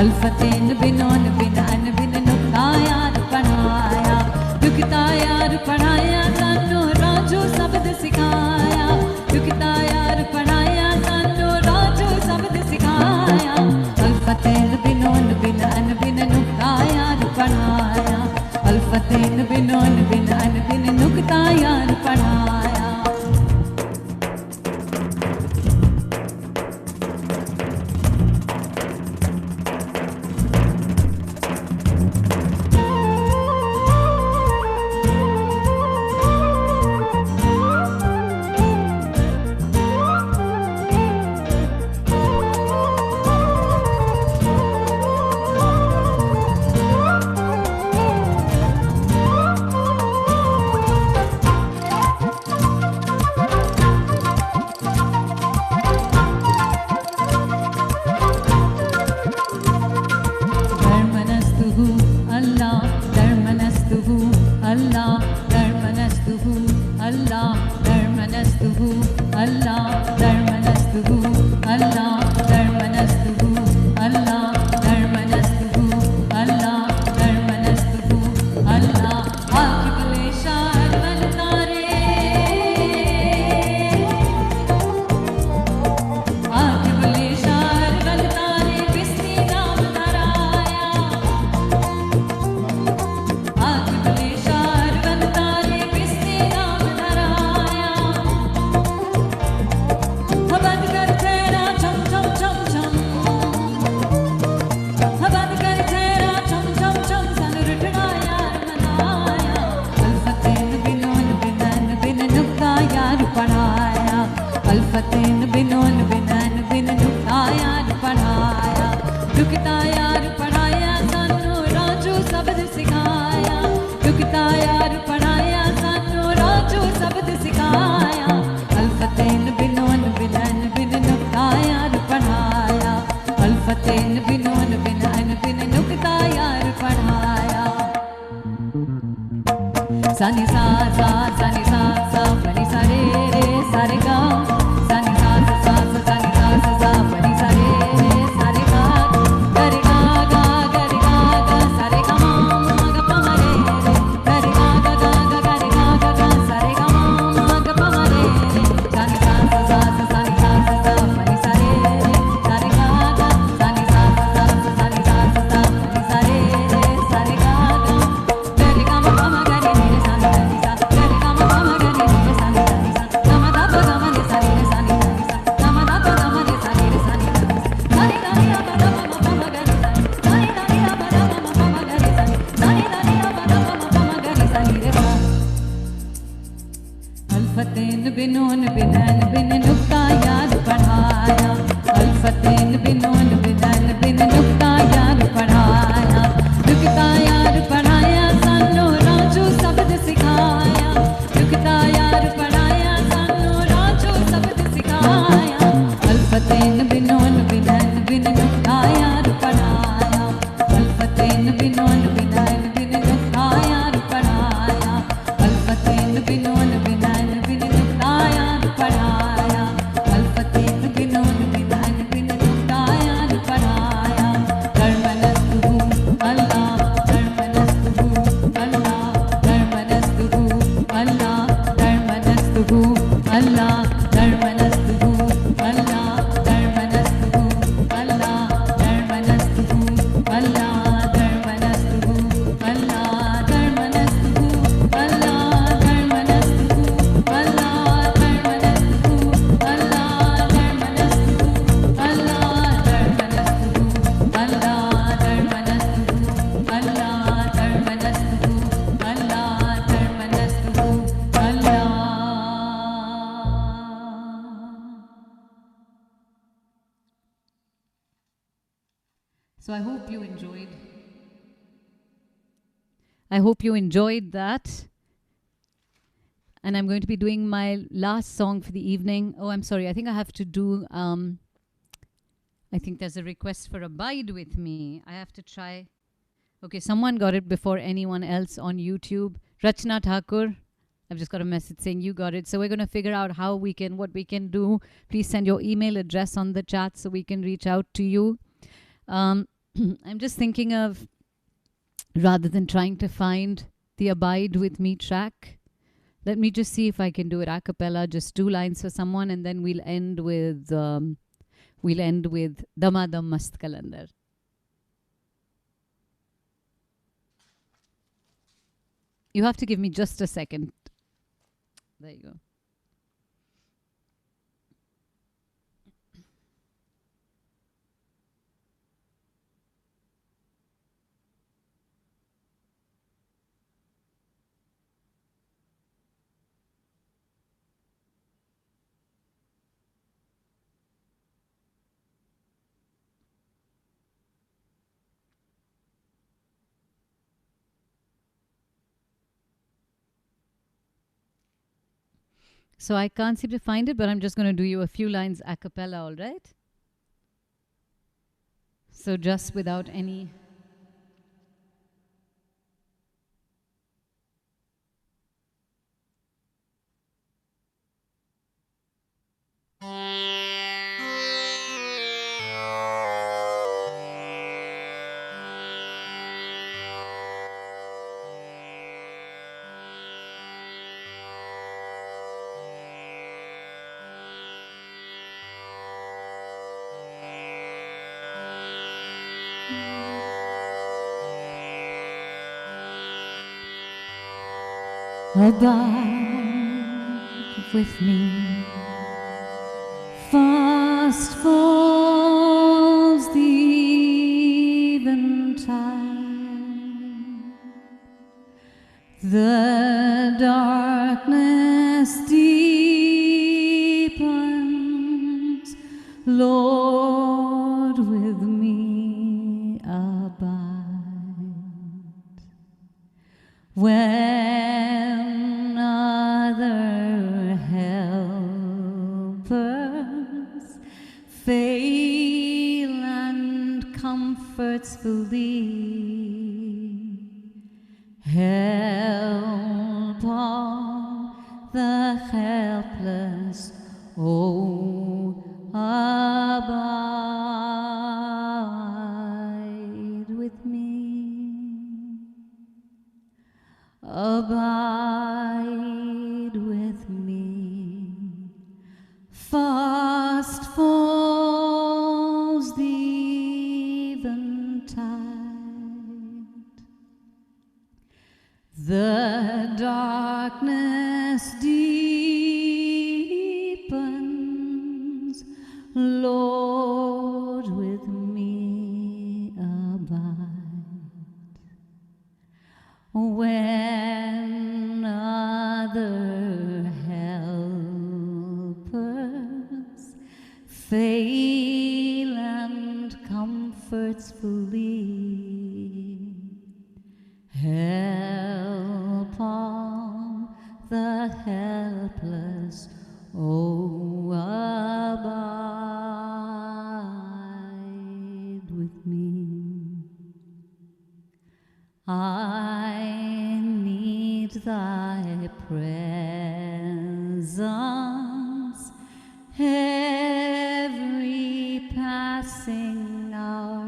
अल्फतेन बिनोन बिनन बिन नुक्ता यार पढ़ाया नुक्ता यार पढ़ाया सानू राजू शब्द सिखाया नुक्ता यार पढ़ाया सानू राजू शब्द सिखाया अल्फतेन बिनोन बिनन बिन नुक्ता यार पढ़ाया अल्फतेन बिनोन बिनन बिन नुक्ता यार पढ़ाया Sani sa sa sani sa sa pani sa re re sa re ga. Sani sa sa sa sani sa sa pani sa re re sa re ga. Ga re ga ga sa re ga ma ga pa ma re re. Ga re ga ga re ga sa re ga ma ga pa ma re re. Sani sa sa sani sa sa pani sa re re sa re ga ga. Sani sa sa sani sa sa pani sa re re sa re ga ga. Ga re ga ma pa ma ga re re sa ni sa. Ga re ga ma pa ma ga re re sa ni sa. Ga ma da pa ga ma re sa ni sa ni sa. Ga ma da pa ga ma re sa ni sa ni sa. Sa ni da ni da pa da pa ma pa ma ga re sa. Sa ni da ni da pa da pa ma pa ma ga re sa. Sa ni da ni da pa da pa ma pa ma ga re sa ni re sa. अल्फतेन बिनोन बिनन बिन नुक्ता याद पढ़ाया. अल्फतेन बिनोन बिनन बिन नुक्ता याद पढ़ाया. नुक्ता याद पढ़ाया सानू राजू शब्द सिखाया. नुक्ता याद पढ़ाया सानू राजू शब्द सिखाया. अल्फतेन बिनोन बिनन बिन नुक्ता याद पढ़ाया. अल्फतेन बिनोन बिनन बिन नुक्ता याद पढ़ाया. अल्फतेन बिनोन बिनन बिन नुक्ता याद पढ़ाया. अल्फतेन बिनोन बिनन बिन नुक्ता याद पढ़ाया. धर्मनस्तु अल्लाह धर्मनस्तु अल्लाह धर्मनस्तु अल्लाह धर्मनस्तु अल्लाह धर्मनस्तु अल्लाह धर्मनस्तु अल्लाह धर्मनस्तु अल्लाह धर्मनस्तु अल्लाह धर्मनस्तु अल्लाह धर्मनस्तु अल्लाह धर्मनस्तु अल्लाह धर्मनस्तु अल्लाह धर्मनस्तु अल्लाह धर्मनस्तु अल्लाह धर्मनस्तु अल्लाह धर्मनस्तु अल्लाह. So I hope you enjoyed. I hope you enjoyed that. And I'm going to be doing my last song for the evening. Oh, I'm sorry. I think I have to do, I think there's a request for Abide With Me. I have to try. Okay, someone got it before anyone else on YouTube. Rachna Thakur. I've just got a message saying you got it. So we're going to figure out what we can do. Please send your email address on the chat so we can reach out to you. I'm just thinking of, rather than trying to find the Abide With Me track, let me just see if I can do it a cappella, just 2 lines for someone, and then we'll end with Damadam Mast Kalandar. You have to give me just a second. There you go. So I can't seem to find it, but I'm just going to do you a few lines a cappella, all right? So just without any... Abide with me. Fast falls the eventide. The darkness deepens. Lord, with me abide. When other helpers fail and comforts will thee, help abide with me. Fast falls the eventide, the darkness deepens. Lord, with me abide. When other helpers fail and comforts flee, help all the helpless, oh, abide with me. I need thy presence every passing hour.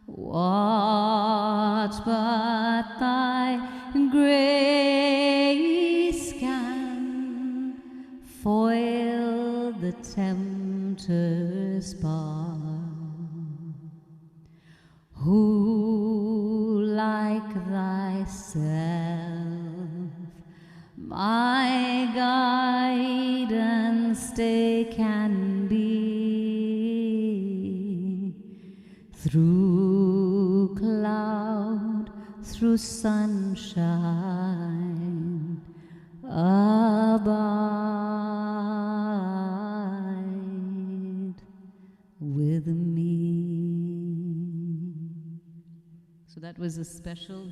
What but thy grace can foil the tempter's bar? Who like thyself my guide and stay can be? Through cloud, through sunshine, abide with me. So that was a special,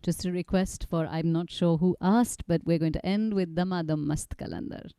just a request for, I'm not sure who asked, but we're going to end with Damadam Mast Kalandar.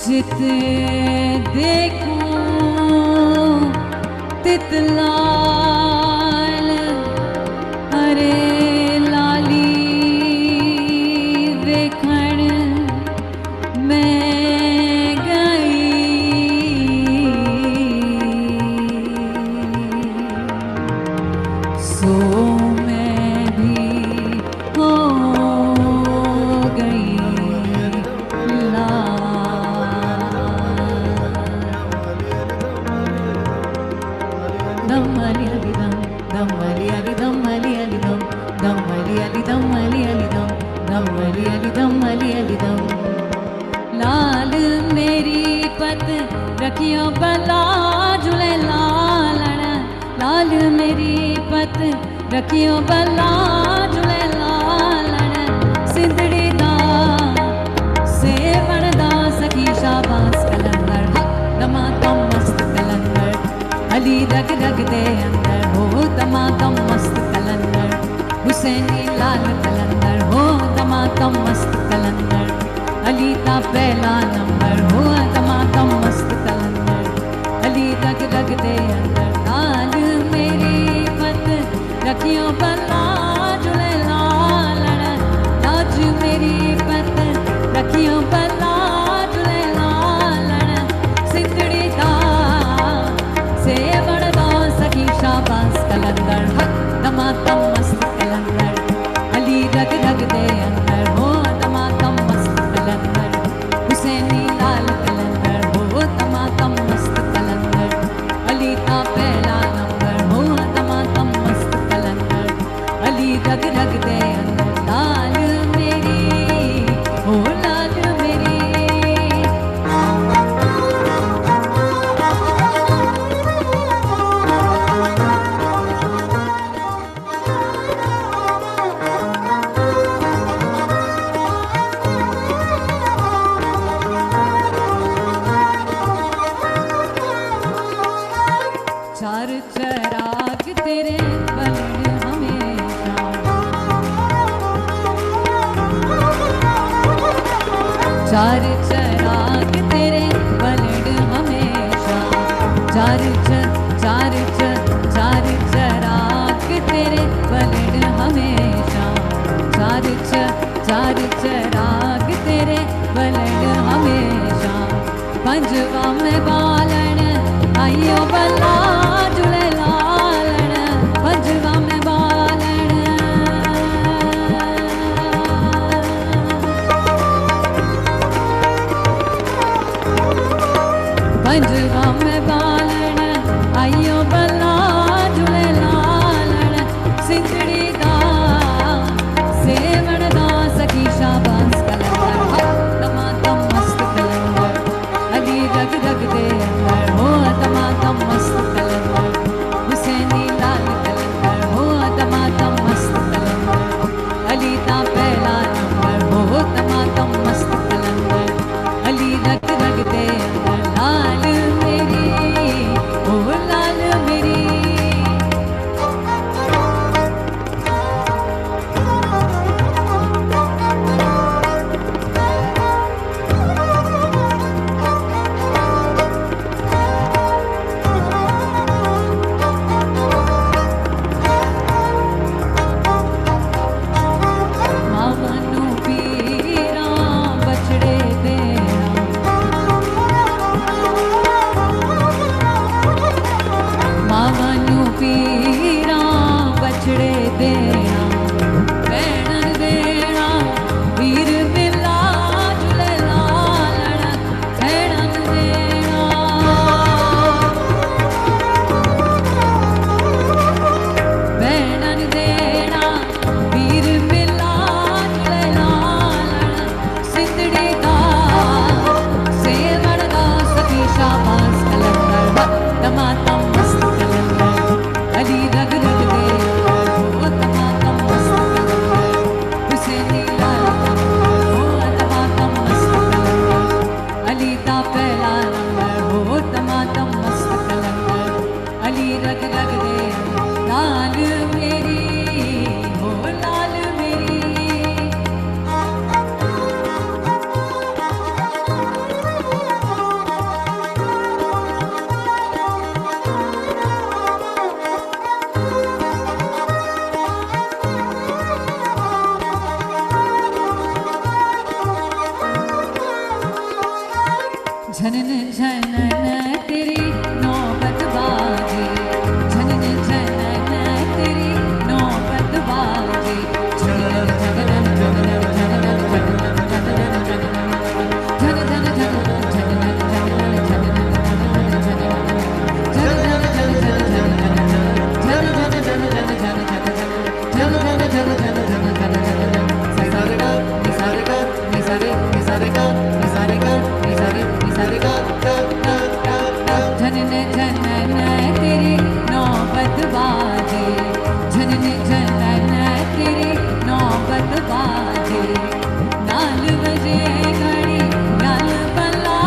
जित देखूं तितलाल अरे लाली वेखण मैं गई सो मैं भी हो गई लाल मेरी पत रखियो बला झूले लालण लाल मेरी पत रखियो बला झूले लालण सिंधड़ी दा सेवण दा सखी शाबास कलंदर हक दमा तम मस्त कलंदर अली रग रग दे अंदर हो दमा तम मस्त कलंदर हुसैनी लाल कलंदर हो दमा तम मस्त कलंदर अली ता पहला नंबर हो दमा तम मस्त कलंदर अली रग रग दे सेवड़दा सखी शाबाश कलंदर हक दमादम मस्त कलंदर अली रग रग दे अंदर हो दमादम मस्त कलंदर हुसैनी लाल कलंदर हो दमादम मस्त कलंदर अली का पहला नंबर हो दमादम मस्त कलंदर अली रग रग दे अंदर लाल मेरी हो लाल मेरी चार चराग तेरे बलन हमेशा चार चराग तेरे बलन हमेशा चार चराग तेरे बलन हमेशा चार चराग तेरे बलन हमेशा पंजवा में बालन आइयो बल्ला जुड़े लालन पंजवा में बालन पंजवा में बालन आइयो बल्ला जुड़े लालन सिंधड़ी दा सेवण दा सखी शाबाश कलंदर दमादम मस्त कलंदर अली रग रग दे अंदर हो दमादम मस्त कलंदर हुसैनी लाल कलंदर हो दमादम मस्त कलंदर अली दा पहला नंबर हो दमादम मस्त कलंदर अली रग रग दे अंदर लाल मेरी हो लाल मेरी मावनू पीरा बछड़े देना मावनू पीरा बछड़े देना भैणन देना वीर मिला जुले लालण भैणन देना भैणन देना वीर मिला जुले लालण सिंधड़ी दा सेवण दा सखी शाबाश कलंदर दमादम मस्त कलंदर अली रग रग दे हो दमादम मस्त कलंदर हुसैनी लाल कलंदर हो दमादम मस्त कलंदर अली दा पहला नंबर हो दमादम मस्त कलंदर अली रग रग दे लाल मेरी हो लाल मेरी झनन झनन तेरी नौबत बाजे झनन झनन तेरी नौबत बाजे झनन झनन झनन झनन झनन झनन झनन झनन झनन झनन तेरी नौबत बाजे झनन झनन तेरी नौबत बाजे नाल बजे घड़ी नाल बल्ला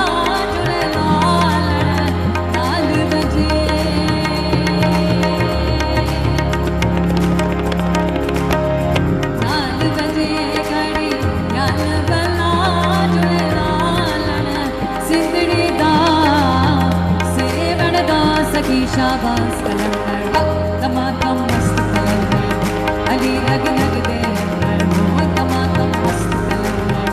जुड़े लालण नाल बजे नाल बजे घड़ी नाल बल्ला जुड़े लालण सिंधड़ी दा सेवण दा सखी शाबाश कलंदर दमादम मस्त कलंदर अली रग रग दे अंदर हो दमादम मस्त कलंदर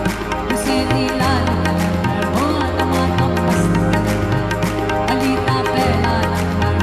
हुसैनी लाल कलंदर हो दमादम मस्त कलंदर अली दा पहला number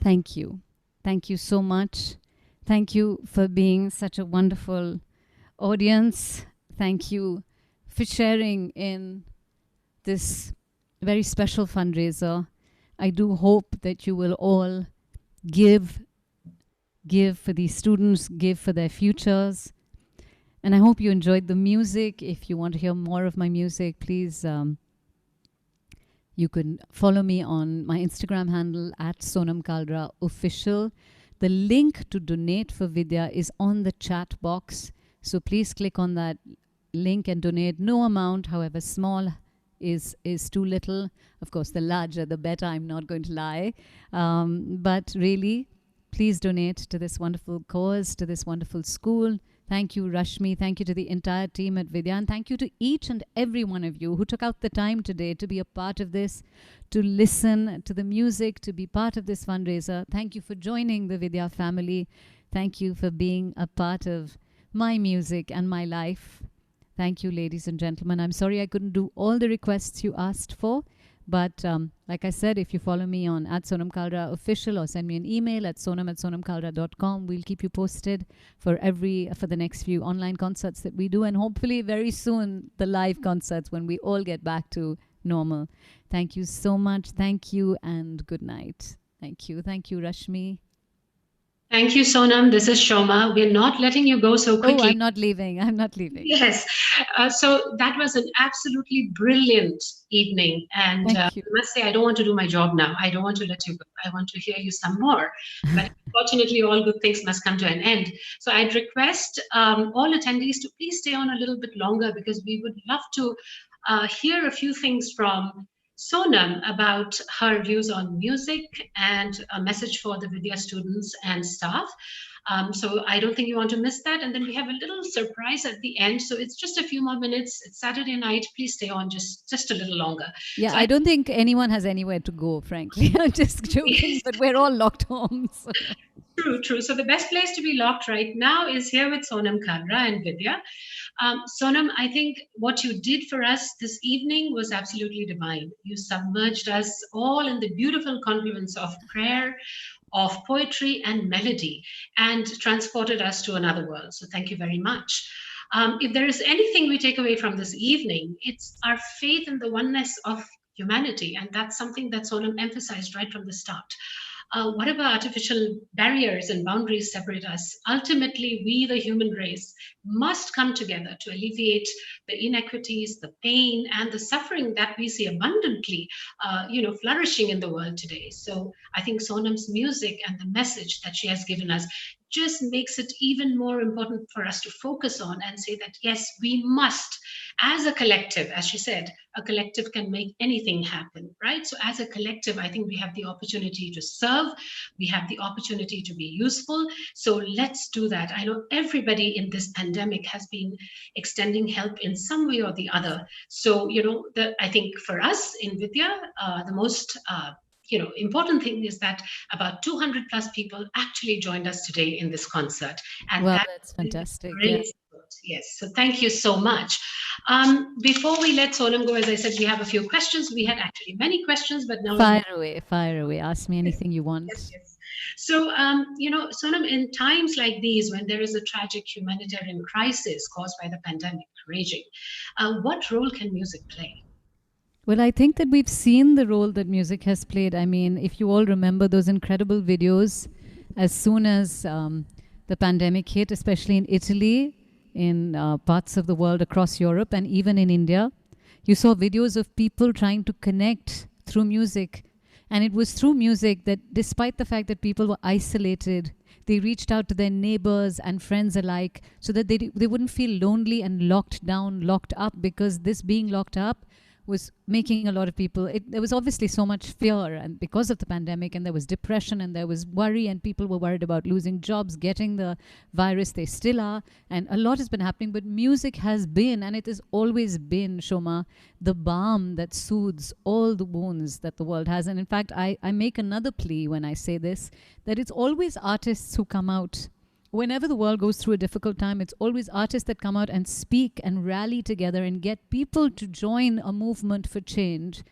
Thank you. Thank you so much. Thank you for being such a wonderful audience. Thank you for sharing in this very special fundraiser. I do hope that you will all give for these students, give for their futures. And I hope you enjoyed the music. If you want to hear more of my music, please, you can follow me on my Instagram handle at Sonam Kalra Official. The link to donate for Vidya is on the chat box. So please click on that link and donate. No amount, however small, is too little. Of course, the larger, the better. I'm not going to lie. But really, please donate to this wonderful cause, to this wonderful school. Thank you, Rashmi. Thank you to the entire team at Vidya. And thank you to each and every one of you who took out the time today to be a part of this, to listen to the music, to be part of this fundraiser. Thank you for joining the Vidya family. Thank you for being a part of my music and my life. Thank you, ladies and gentlemen. I'm sorry I couldn't do all the requests you asked for. But like I said, if you follow me on @Sonam Kalra Official or send me an email at sonam@sonamkalra.com, we'll keep you posted for the next few online concerts that we do. And hopefully very soon, the live concerts when we all get back to normal. Thank you so much. Thank you and good night. Thank you. Thank you, Rashmi. Thank you, Sonam. This is Shoma. We're not letting you go so quickly. Oh, I'm not leaving. I'm not leaving. Yes. So that was an absolutely brilliant evening. And I must say, I don't want to do my job now. I don't want to let you go. I want to hear you some more. But unfortunately, all good things must come to an end. So I'd request all attendees to please stay on a little bit longer because we would love to hear a few things from Sonam about her views on music and a message for the Vidya students and staff. So I don't think you want to miss that. And then we have a little surprise at the end. So it's just a few more minutes. It's Saturday night. Please stay on just a little longer. Yeah, so I don't think anyone has anywhere to go, frankly. I'm just joking, but we're all locked home. So. True. So the best place to be locked right now is here with Sonam Kalra and Vidya. Sonam, I think what you did for us this evening was absolutely divine. You submerged us all in the beautiful confluence of prayer, of poetry and melody, and transported us to another world. So thank you very much. If there is anything we take away from this evening, it's our faith in the oneness of humanity. And that's something that Sonam emphasized right from the start. Whatever artificial barriers and boundaries separate us, ultimately we, the human race, must come together to alleviate the inequities, the pain, and the suffering that we see abundantly, flourishing in the world today. So I think Sonam's music and the message that she has given us just makes it even more important for us to focus on and say that, yes, we must, as a collective, as she said, a collective can make anything happen, right? So as a collective, I think we have the opportunity to serve. We have the opportunity to be useful. So let's do that. I know everybody in this pandemic has been extending help in some way or the other. So, I think for us in Vidya, the most important thing is that about 200 plus people actually joined us today in this concert. And Well, that that's fantastic. great Yeah. support. Yes. So thank you so much. Before we let Sonam go, as I said, we have a few questions. We had actually many questions, but now Fire away, fire away. Ask me anything you want. yes. So, Sonam, in times like these, when there is a tragic humanitarian crisis caused by the pandemic raging, what role can music play? Well, I think that we've seen the role that music has played. I mean, if you all remember those incredible videos, as soon as the pandemic hit, especially in Italy, in parts of the world across Europe, and even in India, you saw videos of people trying to connect through music. And it was through music that, despite the fact that people were isolated, they reached out to their neighbors and friends alike so that they wouldn't feel lonely and locked down, locked up, because this being locked up was making a lot of people, there was obviously so much fear and because of the pandemic, and there was depression and there was worry, and people were worried about losing jobs, getting the virus. They still are, and a lot has been happening, but music has been, and it has always been, Shoma, the balm that soothes all the wounds that the world has. And in fact, I make another plea when I say this, that it's always artists who come out. Whenever the world goes through a difficult time, it's always artists that come out and speak and rally together and get people to join a movement for change.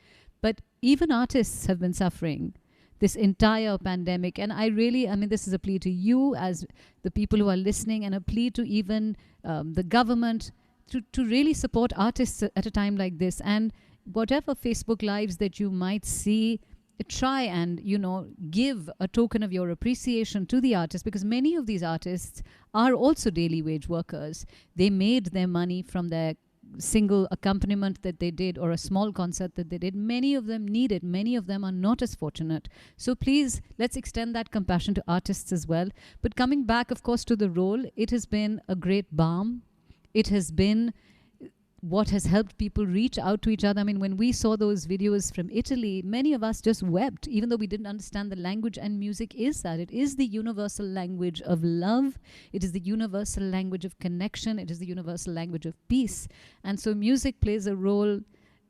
But even artists have been suffering this entire pandemic. And I mean, this is a plea to you as the people who are listening, and a plea to even the government to really support artists at a time like this. And whatever Facebook Lives that you might see, try and give a token of your appreciation to the artists, because many of these artists are also daily wage workers. They made their money from their single accompaniment that they did or a small concert that they did. Many of them need it. Many of them are not as fortunate. So please, let's extend that compassion to artists as well. But coming back, of course, to the role, it has been a great balm. It has been what has helped people reach out to each other. I mean, when we saw those videos from Italy, many of us just wept, even though we didn't understand the language. And music is that. It is the universal language of love. It is the universal language of connection. It is the universal language of peace. And so music plays a role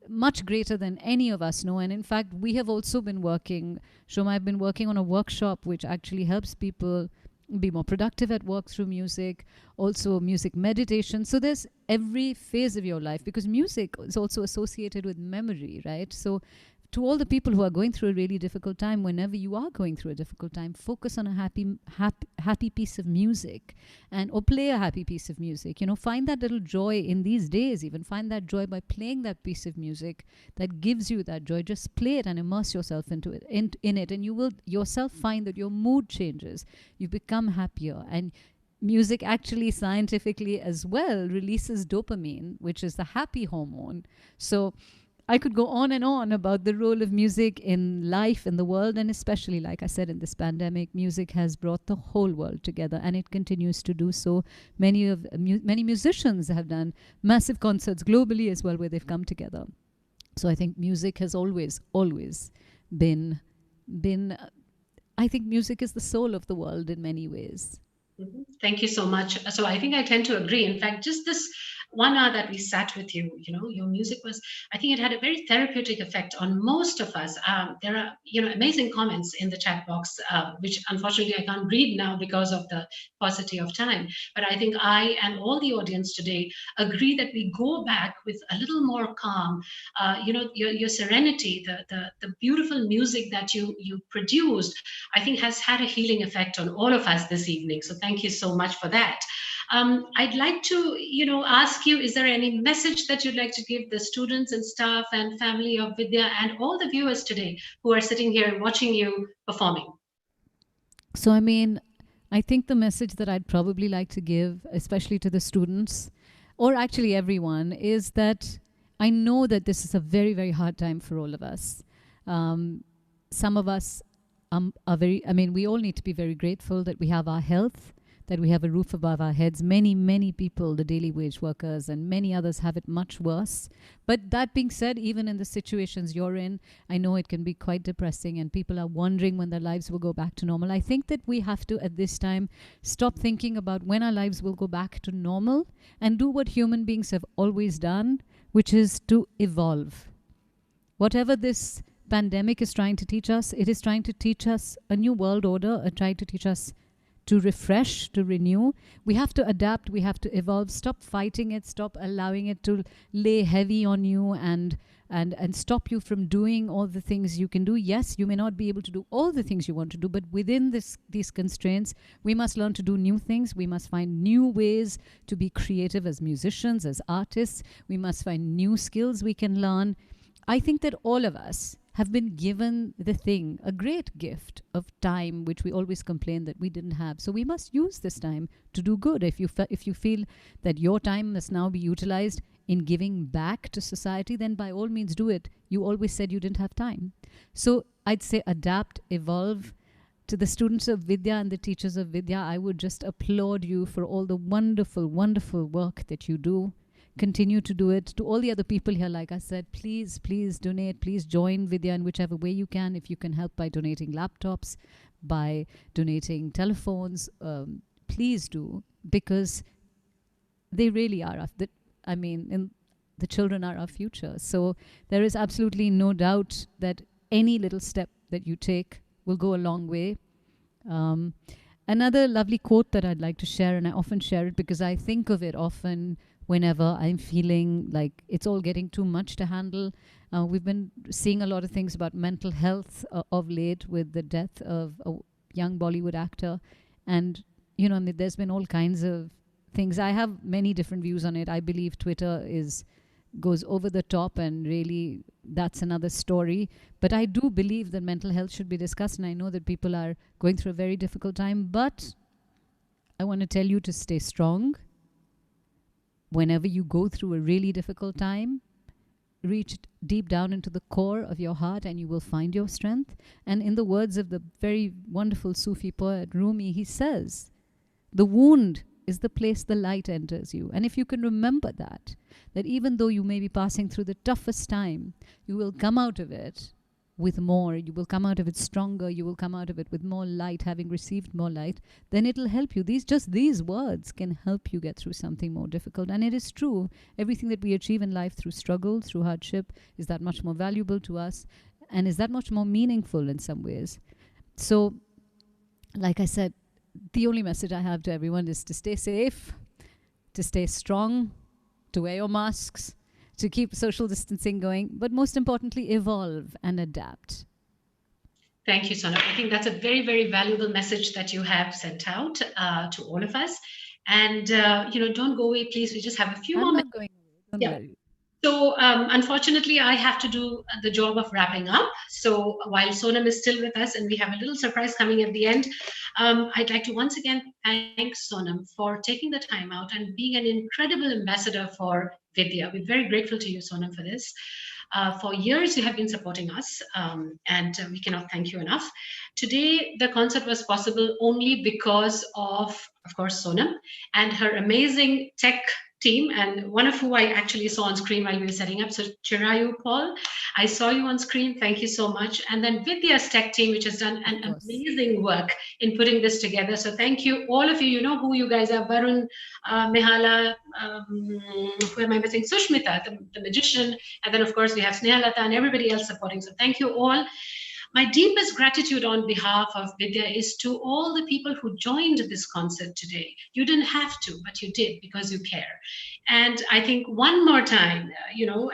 much greater than any of us know. And in fact, we have also been working, Shoma, I've been working on a workshop which actually helps people be more productive at work through music, also music meditation. So there's every phase of your life, because music is also associated with memory, right? So to all the people who are going through a really difficult time, whenever you are going through a difficult time, focus on a happy piece of music, or play a happy piece of music. Find that little joy in these days. Even find that joy by playing that piece of music that gives you that joy. Just play it and immerse yourself into it, in it, and you will yourself find that your mood changes. You become happier. And music actually scientifically as well releases dopamine, which is the happy hormone. So I could go on and on about the role of music in life, in the world, and especially, like I said, in this pandemic, music has brought the whole world together, and it continues to do so. Many musicians have done massive concerts globally as well, where they've come together. So I think music has always been. I think music is the soul of the world in many ways. Thank you so much. So I think I tend to agree. In fact, just this 1 hour that we sat with you, your music was, I think it had a very therapeutic effect on most of us. There are, amazing comments in the chat box, which unfortunately I can't read now because of the paucity of time. But I think I and all the audience today agree that we go back with a little more calm. Your serenity, the beautiful music that you produced, I think has had a healing effect on all of us this evening. So thank you so much for that. I'd like to, ask you, is there any message that you'd like to give the students and staff and family of Vidya and all the viewers today who are sitting here watching you performing? So, I mean, I think the message that I'd probably like to give, especially to the students, or actually everyone, is that I know that this is a very, very hard time for all of us. Some of us we all need to be very grateful that we have our health, that we have a roof above our heads. Many, many people, the daily wage workers and many others, have it much worse. But that being said, even in the situations you're in, I know it can be quite depressing and people are wondering when their lives will go back to normal. I think that we have to, at this time, stop thinking about when our lives will go back to normal and do what human beings have always done, which is to evolve. Whatever this pandemic is trying to teach us. It is trying to teach us a new world order, trying to teach us to refresh, to renew. We have to adapt, we have to evolve. Stop fighting it, stop allowing it to lay heavy on you and stop you from doing all the things you can do. Yes, you may not be able to do all the things you want to do, but within these constraints, we must learn to do new things. We must find new ways to be creative as musicians, as artists. We must find new skills we can learn. I think that all of us have been given a great gift of time, which we always complain that we didn't have. So we must use this time to do good. If you feel that your time must now be utilized in giving back to society, then by all means do it. You always said you didn't have time. So I'd say adapt, evolve. To the students of Vidya and the teachers of Vidya, I would just applaud you for all the wonderful, wonderful work that you do. Continue to do it. To all the other people here, like I said, please donate. Please join Vidya in whichever way you can. If you can help by donating laptops, by donating telephones, please do, because they really are. The children are our future. So there is absolutely no doubt that any little step that you take will go a long way. Another lovely quote that I'd like to share, and I often share it because I think of it often whenever I'm feeling like it's all getting too much to handle. We've been seeing a lot of things about mental health of late with the death of a young Bollywood actor. And, there's been all kinds of things. I have many different views on it. I believe Twitter goes over the top, and really that's another story. But I do believe that mental health should be discussed, and I know that people are going through a very difficult time. But I want to tell you to stay strong. Whenever you go through a really difficult time, reach deep down into the core of your heart and you will find your strength. And in the words of the very wonderful Sufi poet Rumi, he says, the wound is the place the light enters you. And if you can remember that even though you may be passing through the toughest time, you will come out of it with more. You will come out of it stronger. You will come out of it with more light, having received more light. Then it'll help you. These words can help you get through something more difficult. And it is true. Everything that we achieve in life through struggle, through hardship, is that much more valuable to us and is that much more meaningful in some ways. So, like I said, the only message I have to everyone is to stay safe, to stay strong, to wear your masks, to keep social distancing going, but most importantly, evolve and adapt. Thank you, Sonam. I think that's a very, very valuable message that you have sent out to all of us. And, don't go away, please. We just have a few more minutes. I'm not going away. Don't worry. So unfortunately, I have to do the job of wrapping up. So while Sonam is still with us and we have a little surprise coming at the end, I'd like to once again thank Sonam for taking the time out and being an incredible ambassador for Vidya. We're very grateful to you, Sonam, for this. For years, you have been supporting us, and we cannot thank you enough. Today, the concert was possible only because of course, Sonam and her amazing tech team, and one of who I actually saw on screen while we were setting up. So Chirayu, Paul, I saw you on screen. Thank you so much. And then Vidya's tech team, which has done an amazing work in putting this together. So thank you, all of you. You know who you guys are: Varun, Mehala, who am I missing? Sushmita, the magician, and then of course we have Snehalata and everybody else supporting. So thank you all. My deepest gratitude on behalf of Vidya is to all the people who joined this concert today. You didn't have to, but you did because you care. And I think one more time,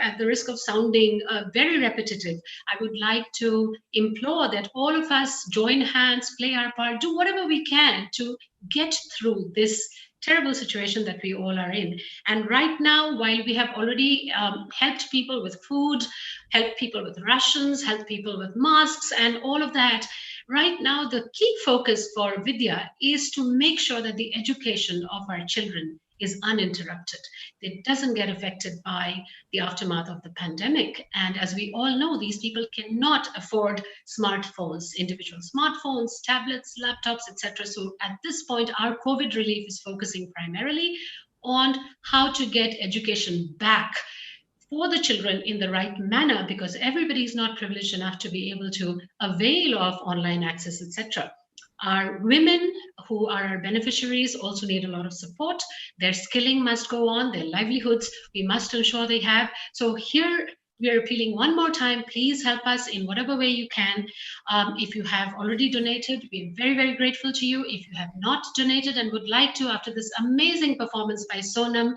at the risk of sounding very repetitive, I would like to implore that all of us join hands, play our part, do whatever we can to get through this terrible situation that we all are in. And right now, while we have already helped people with food, helped people with rations, helped people with masks and all of that, right now the key focus for Vidya is to make sure that the education of our children is uninterrupted. It doesn't get affected by the aftermath of the pandemic. And as we all know, these people cannot afford smartphones, individual smartphones, tablets, laptops, etc. So at this point, our COVID relief is focusing primarily on how to get education back for the children in the right manner, because everybody is not privileged enough to be able to avail of online access, etc. Our women who are our beneficiaries also need a lot of support. Their skilling must go on, their livelihoods, we must ensure they have. So here, we are appealing one more time, please help us in whatever way you can. If you have already donated, we're very, very grateful to you. If you have not donated and would like to after this amazing performance by Sonam,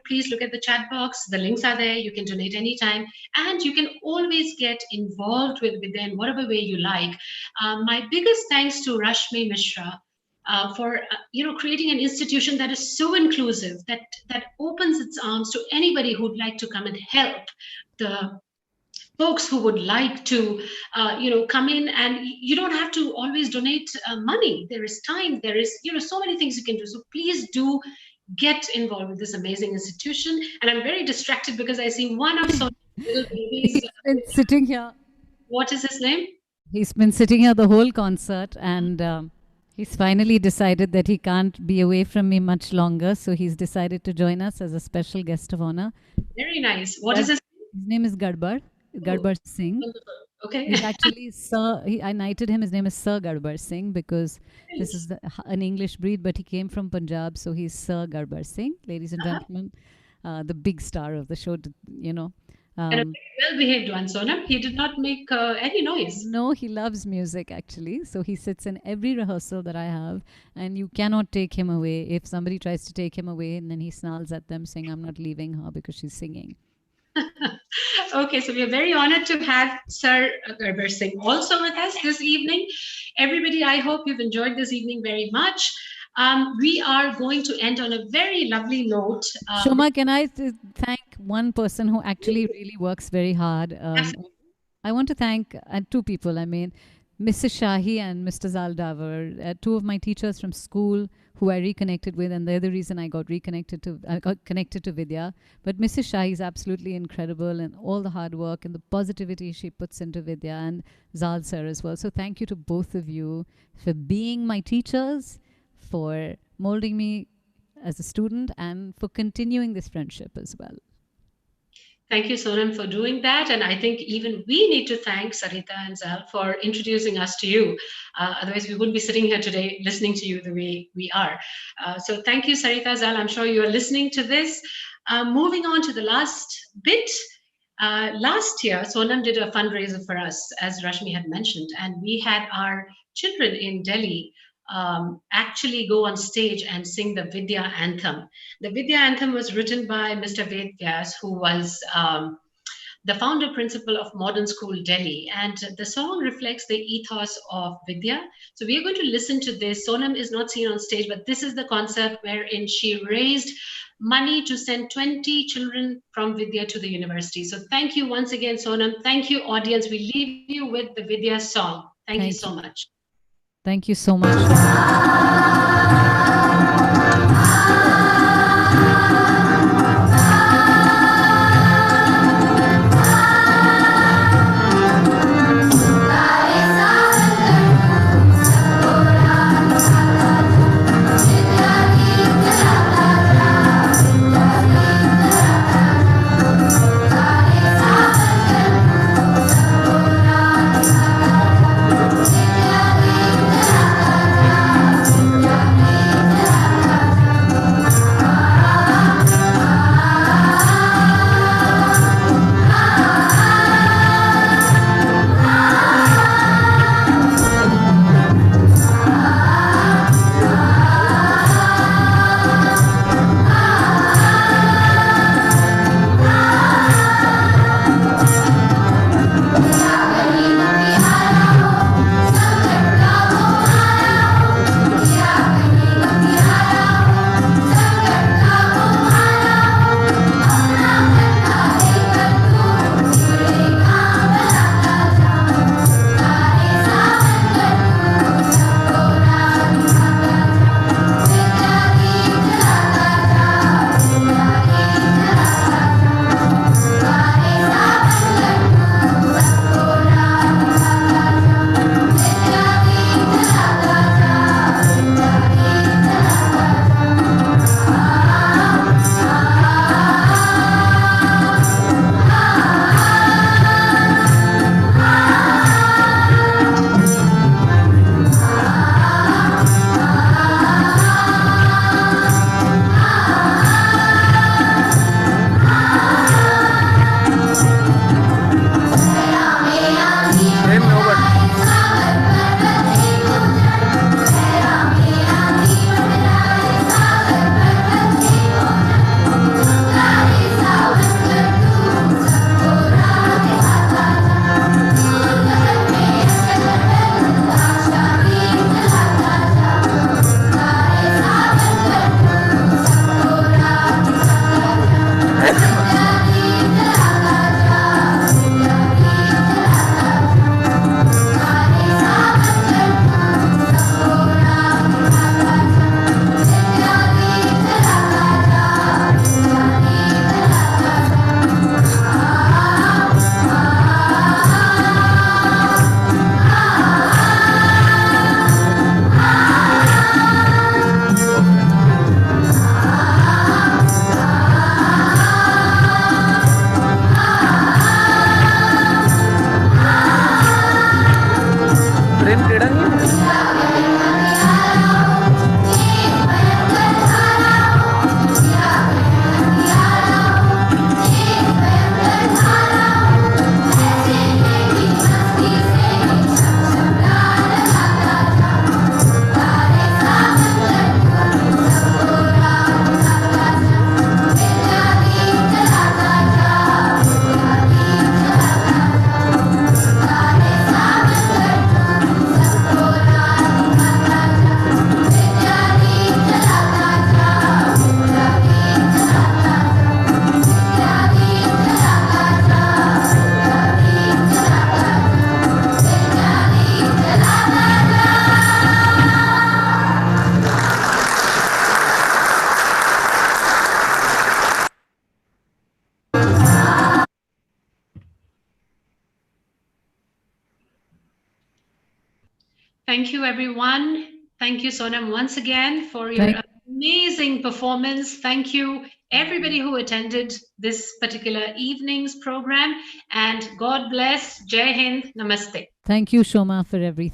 please look at the chat box. The links are there. You can donate anytime. And you can always get involved with Vidya in whatever way you like. My biggest thanks to Rashmi Mishra for creating an institution that is so inclusive, that opens its arms to anybody who'd like to come and help the folks who would like to come in. And you don't have to always donate money. There is time, there is so many things you can do. So please do get involved with this amazing institution. And I'm very distracted because I see one of so little babies. He's been sitting here. What is his name? He's been sitting here the whole concert, and he's finally decided that he can't be away from me much longer. So he's decided to join us as a special guest of honor. Very nice. What is his name? His name is Gadbar Singh. Okay. He's actually Sir. I knighted him. His name is Sir Gadbar Singh because this is an English breed, but he came from Punjab, so he's Sir Gadbar Singh. Ladies and gentlemen, the big star of the show. And a very well-behaved one, Sonam. He did not make any noise. No, he loves music actually. So he sits in every rehearsal that I have, and you cannot take him away. If somebody tries to take him away, and then he snarls at them saying, "I'm not leaving her because she's singing." Okay, so we are very honored to have Sir Gadbar Singh also with us this evening. Everybody, I hope you've enjoyed this evening very much. We are going to end on a very lovely note. Shoma, can I thank one person who actually really works very hard? I want to thank two people. I mean, Mrs. Shahi and Mr. Zaldavar, two of my teachers from school who I reconnected with, and they're the reason I got connected to Vidya. But Mrs. Shahi is absolutely incredible, and all the hard work and the positivity she puts into Vidya, and Zal sir as well. So thank you to both of you for being my teachers, for molding me as a student, and for continuing this friendship as well. Thank you, Sonam, for doing that. And I think even we need to thank Sarita and Zal for introducing us to you. Otherwise, we wouldn't be sitting here today listening to you the way we are. So thank you, Sarita, Zal. I'm sure you are listening to this. Moving on to the last bit. Last year, Sonam did a fundraiser for us, as Rashmi had mentioned, and we had our children in Delhi actually go on stage and sing the Vidya Anthem. The Vidya Anthem was written by Mr. Ved Vyas, who was the founder principal of Modern School Delhi, and the song reflects the ethos of Vidya. So we are going to listen to this. Sonam is not seen on stage, but this is the concert wherein she raised money to send 20 children from Vidya to the university. So thank you once again, Sonam. Thank you, audience. We leave you with the Vidya song. Thank you so much. Thank you so much. Yeah. Thank you, everyone. Thank you, Sonam, once again for your amazing performance. Thank you, everybody who attended this particular evening's program. And God bless. Jai Hind. Namaste. Thank you, Shoma, for everything.